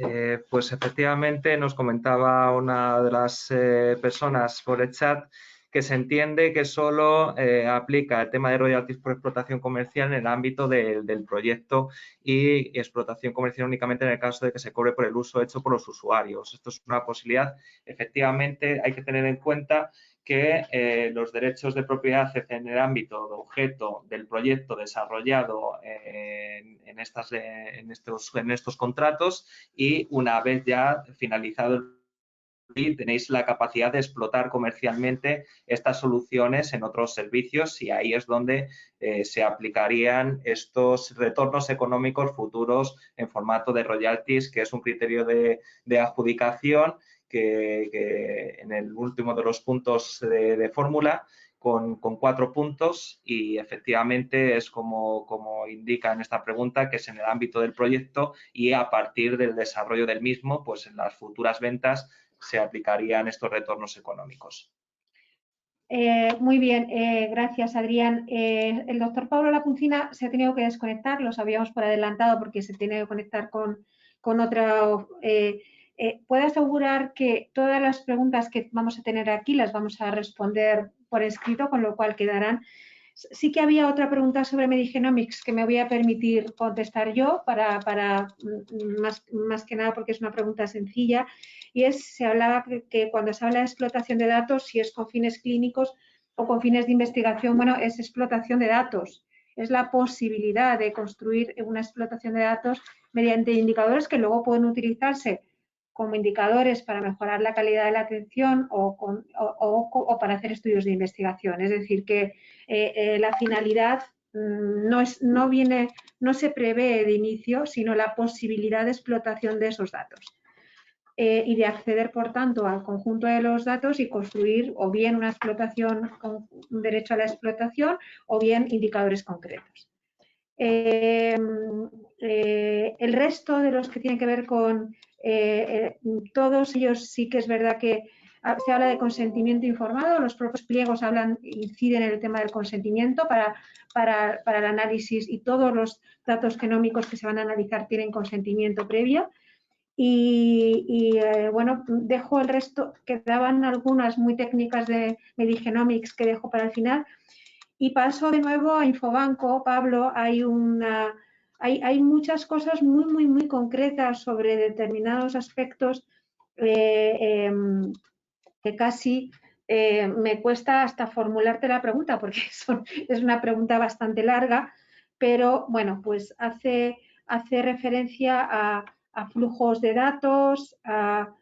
Pues efectivamente nos comentaba una de las personas por el chat que se entiende que solo aplica el tema de royalties por explotación comercial en el ámbito del proyecto y explotación comercial únicamente en el caso de que se cobre por el uso hecho por los usuarios. Esto es una posibilidad. Efectivamente, hay que tener en cuenta que los derechos de propiedad en el ámbito de objeto del proyecto desarrollado en estos contratos, y una vez ya finalizado el y tenéis la capacidad de explotar comercialmente estas soluciones en otros servicios, y ahí es donde se aplicarían estos retornos económicos futuros en formato de royalties, que es un criterio de adjudicación que en el último de los puntos de fórmula con 4 puntos, y efectivamente es como indica en esta pregunta, que es en el ámbito del proyecto, y a partir del desarrollo del mismo, pues en las futuras ventas se aplicarían estos retornos económicos. Muy bien, gracias Adrián. El doctor Pablo Lapuncina se ha tenido que desconectar, lo sabíamos por adelantado porque se tiene que conectar con otra. Puedo asegurar que todas las preguntas que vamos a tener aquí las vamos a responder por escrito, con lo cual quedarán. Sí que había otra pregunta sobre Medigenomics que me voy a permitir contestar yo para más que nada porque es una pregunta sencilla, y se hablaba que cuando se habla de explotación de datos, si es con fines clínicos o con fines de investigación, bueno, es explotación de datos. Es la posibilidad de construir una explotación de datos mediante indicadores que luego pueden utilizarse como indicadores para mejorar la calidad de la atención o para hacer estudios de investigación. Es decir, que la finalidad no se prevé de inicio, sino la posibilidad de explotación de esos datos. Y de acceder, por tanto, al conjunto de los datos y construir o bien una explotación con un derecho a la explotación o bien indicadores concretos. El resto de los que tienen que ver con todos ellos, sí que es verdad que se habla de consentimiento informado, los propios pliegos inciden en el tema del consentimiento para el análisis, y todos los datos genómicos que se van a analizar tienen consentimiento previo. Bueno, dejo el resto, quedaban algunas muy técnicas de Medigenomics que dejo para el final. Y paso de nuevo a Infobanco. Pablo, hay muchas cosas muy concretas sobre determinados aspectos que casi me cuesta hasta formularte la pregunta porque es una pregunta bastante larga, pero bueno, pues hace referencia a flujos de datos, a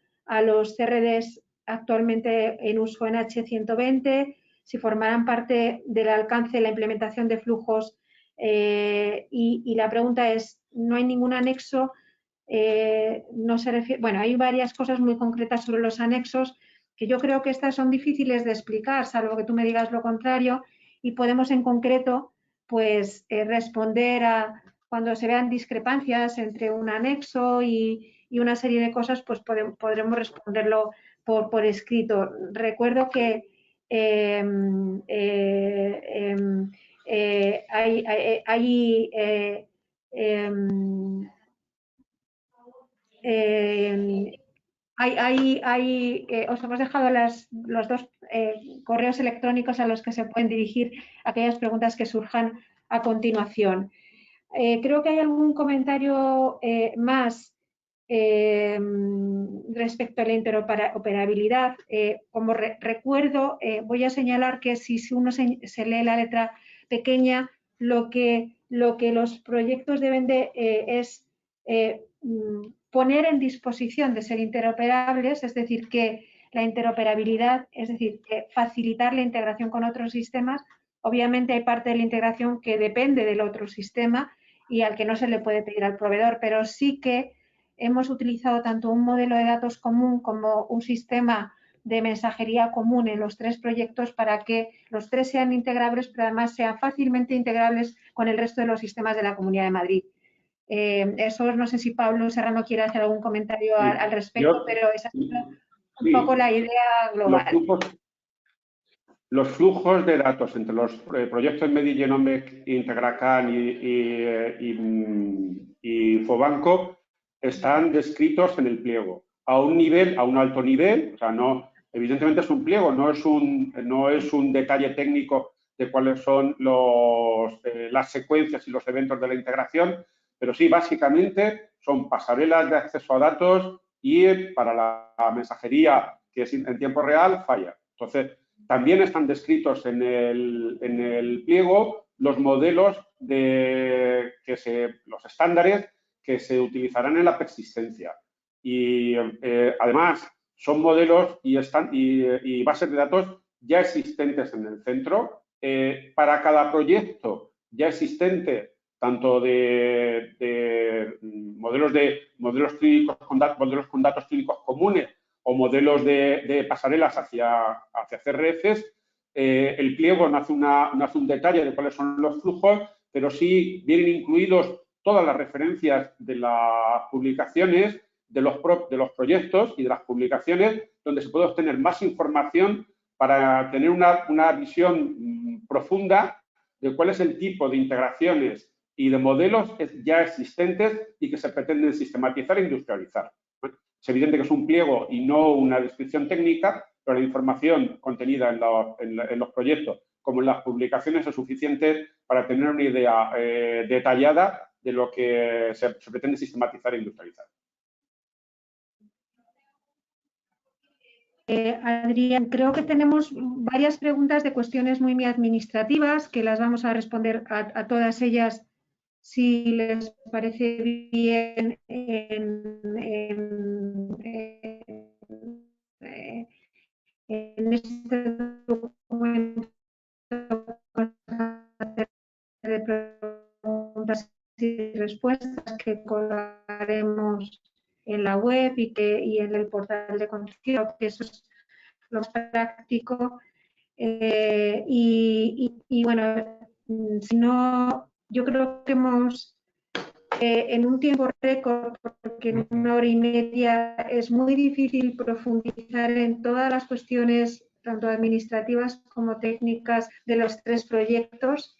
los CRDs actualmente en uso en H120, si formarán parte del alcance de la implementación de flujos, y la pregunta es, no hay ningún anexo, no se refiere, bueno, hay varias cosas muy concretas sobre los anexos que yo creo que estas son difíciles de explicar, salvo que tú me digas lo contrario, y podemos en concreto pues responder a cuando se vean discrepancias entre un anexo y una serie de cosas, pues podremos responderlo por escrito. Recuerdo que os hemos dejado los dos correos electrónicos a los que se pueden dirigir aquellas preguntas que surjan a continuación. Creo que hay algún comentario más respecto a la interoperabilidad. Como recuerdo, voy a señalar que si uno se lee la letra pequeña, lo que los proyectos deben de es poner en disposición de ser interoperables, es decir, que la interoperabilidad, es decir, que facilitar la integración con otros sistemas. Obviamente hay parte de la integración que depende del otro sistema y al que no se le puede pedir al proveedor, pero sí que hemos utilizado tanto un modelo de datos común como un sistema de mensajería común en los tres proyectos para que los tres sean integrables, pero además sean fácilmente integrables con el resto de los sistemas de la Comunidad de Madrid. Eso no sé si Pablo Serrano quiere hacer algún comentario al respecto, pero esa es un poco la idea global. Los flujos de datos entre los proyectos Medigenomics, Integracan y Infobanco están descritos en el pliego a un alto nivel, o sea, evidentemente es un pliego, no es un detalle técnico de cuáles son las secuencias y los eventos de la integración, pero sí, básicamente son pasarelas de acceso a datos y para la mensajería que es en tiempo real falla. Entonces, también están descritos en el pliego los modelos los estándares que se utilizarán en la persistencia. Y además son modelos y bases de datos ya existentes en el centro. Para cada proyecto ya existente, tanto de modelos clínicos modelos con datos clínicos comunes o modelos de pasarelas hacia CRFs, el pliego no hace un detalle de cuáles son los flujos, pero sí vienen incluidos todas las referencias de las publicaciones, de los proyectos y de las publicaciones, donde se puede obtener más información para tener una visión profunda de cuál es el tipo de integraciones y de modelos ya existentes y que se pretenden sistematizar e industrializar. Es evidente que es un pliego y no una descripción técnica, pero la información contenida en los proyectos como en las publicaciones es suficiente para tener una idea detallada de lo que se pretende sistematizar e industrializar. Adrián, creo que tenemos varias preguntas de cuestiones muy administrativas que las vamos a responder a todas ellas, si les parece bien, en este documento de preguntas y respuestas que colgaremos en la web y en el portal de contenido, que eso es lo más práctico. Y bueno, si no, yo creo que hemos, en un tiempo récord, porque en 1 hora y media es muy difícil profundizar en todas las cuestiones, tanto administrativas como técnicas, de los 3 proyectos,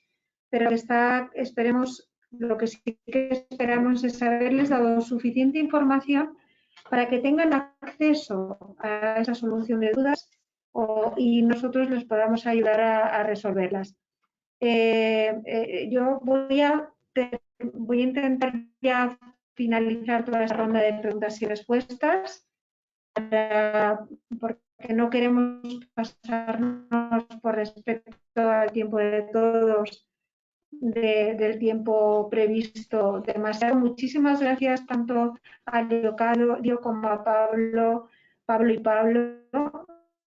pero esperemos, lo que sí que esperamos es haberles dado suficiente información para que tengan acceso a esa solución de dudas y nosotros les podamos ayudar a resolverlas. Yo voy a intentar ya finalizar toda esta ronda de preguntas y respuestas, porque no queremos pasarnos, por respeto al tiempo de todos, del tiempo previsto demasiado. Muchísimas gracias tanto a Leocadio como a Pablo y Pablo,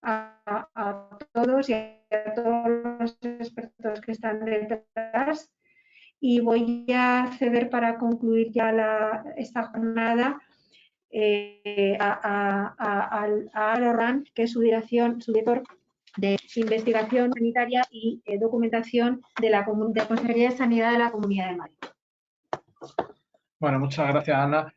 a todos y a todos los expertos que están detrás. Y voy a ceder para concluir ya esta jornada a Loran, que es su director de Investigación Sanitaria y Documentación de la Consejería de Sanidad de la Comunidad de Madrid. Bueno, muchas gracias, Ana.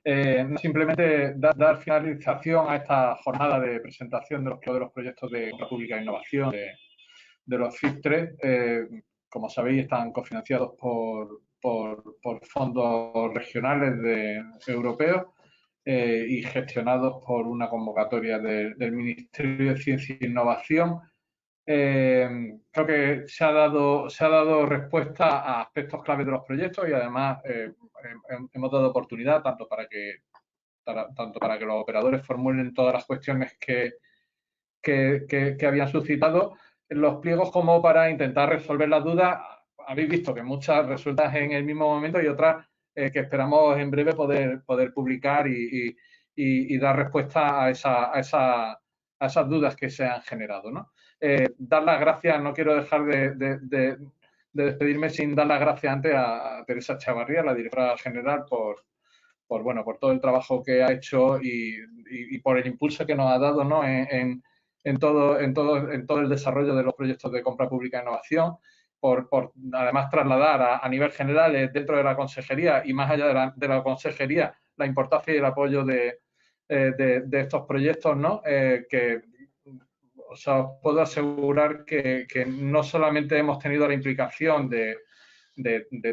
Simplemente dar finalización a esta jornada de presentación de los proyectos de compra pública e innovación de los FIP3. Como sabéis, están cofinanciados por fondos regionales europeos y gestionados por una convocatoria del Ministerio de Ciencia e Innovación. Creo que se ha dado respuesta a aspectos clave de los proyectos y además hemos dado oportunidad tanto para que los operadores formulen todas las cuestiones que habían suscitado en los pliegos como para intentar resolver las dudas. Habéis visto que muchas resultan en el mismo momento y otras que esperamos en breve poder publicar y dar respuesta a esas dudas que se han generado, ¿no? Dar las gracias, no quiero dejar de despedirme sin dar las gracias antes a Teresa Chavarría, la directora general, por todo el trabajo que ha hecho y por el impulso que nos ha dado, ¿no? en todo el desarrollo de los proyectos de compra pública e innovación, por además trasladar a nivel general dentro de la consejería y más allá de la consejería la importancia y el apoyo de estos proyectos, ¿no? Que os puedo asegurar que no solamente hemos tenido la implicación de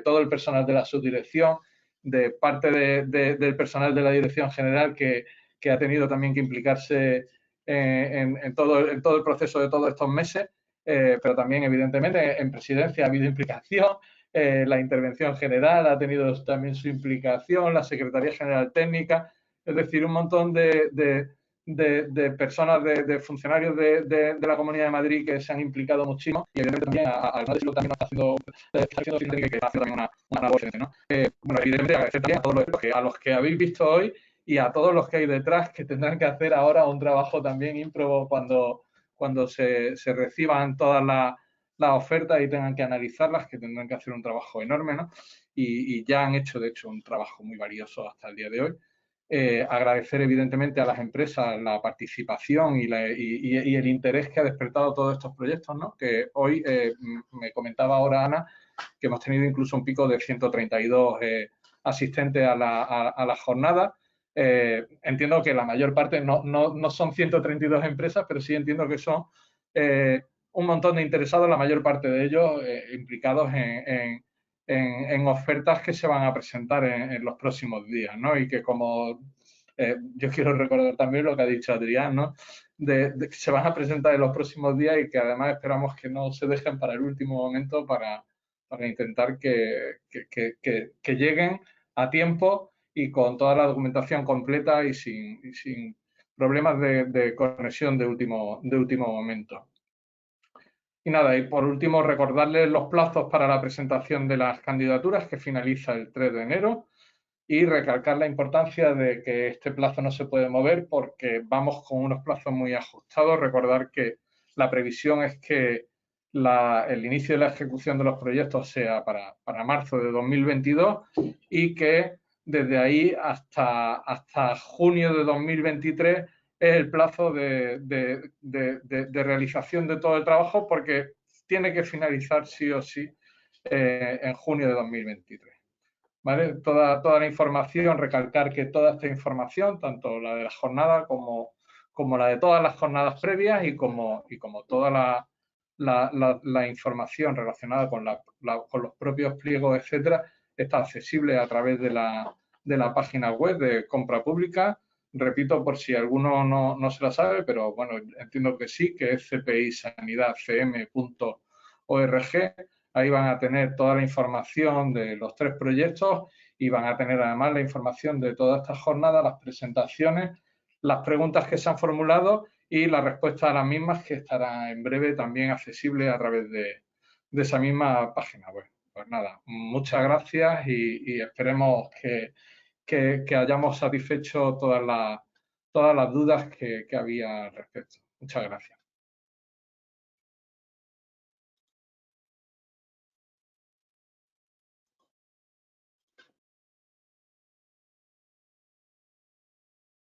todo el personal de la subdirección, de parte del personal de la dirección general que ha tenido también que implicarse en todo el proceso de todos estos meses, pero también evidentemente en presidencia ha habido implicación, la intervención general ha tenido también su implicación, la Secretaría General Técnica, es decir, un montón de personas, de funcionarios de la Comunidad de Madrid que se han implicado muchísimo y evidentemente también está haciendo también una labor excelente, ¿no? Bueno, evidentemente agradecer también a los que habéis visto hoy y a todos los que hay detrás que tendrán que hacer ahora un trabajo también ímprobo cuando se reciban todas las ofertas y tengan que analizarlas, que tendrán que hacer un trabajo enorme, ¿no? Y ya han hecho, de hecho, un trabajo muy valioso hasta el día de hoy. Agradecer evidentemente a las empresas la participación y el interés que ha despertado todos estos proyectos, ¿no? Que hoy me comentaba ahora Ana que hemos tenido incluso un pico de 132 asistentes a la jornada. Entiendo que la mayor parte no son 132 empresas, pero sí entiendo que son un montón de interesados, la mayor parte de ellos implicados en ofertas que se van a presentar en los próximos días, ¿no? Y que como yo quiero recordar también lo que ha dicho Adrián, ¿no? De que se van a presentar en los próximos días y que además esperamos que no se dejen para el último momento para intentar que lleguen a tiempo y con toda la documentación completa y sin problemas de conexión de último momento. Y nada, y por último recordarles los plazos para la presentación de las candidaturas que finaliza el 3 de enero y recalcar la importancia de que este plazo no se puede mover porque vamos con unos plazos muy ajustados. Recordar que la previsión es que el inicio de la ejecución de los proyectos sea para marzo de 2022 y que desde ahí hasta junio de 2023 es el plazo de realización de todo el trabajo porque tiene que finalizar sí o sí en junio de 2023. ¿Vale? Toda la información, recalcar que toda esta información, tanto la de la jornada como la de todas las jornadas previas y como toda la información relacionada con los propios pliegos, etcétera, está accesible a través de la página web de Compra Pública. Repito, por si alguno no se la sabe, pero bueno, entiendo que sí, que es cpisanidadcm.org. Ahí van a tener toda la información de los 3 proyectos y van a tener además la información de todas estas jornadas, las presentaciones, las preguntas que se han formulado y la respuesta a las mismas que estará en breve también accesible a través de esa misma página web. Pues nada, muchas gracias y esperemos que hayamos satisfecho todas las dudas que había al respecto. Muchas gracias.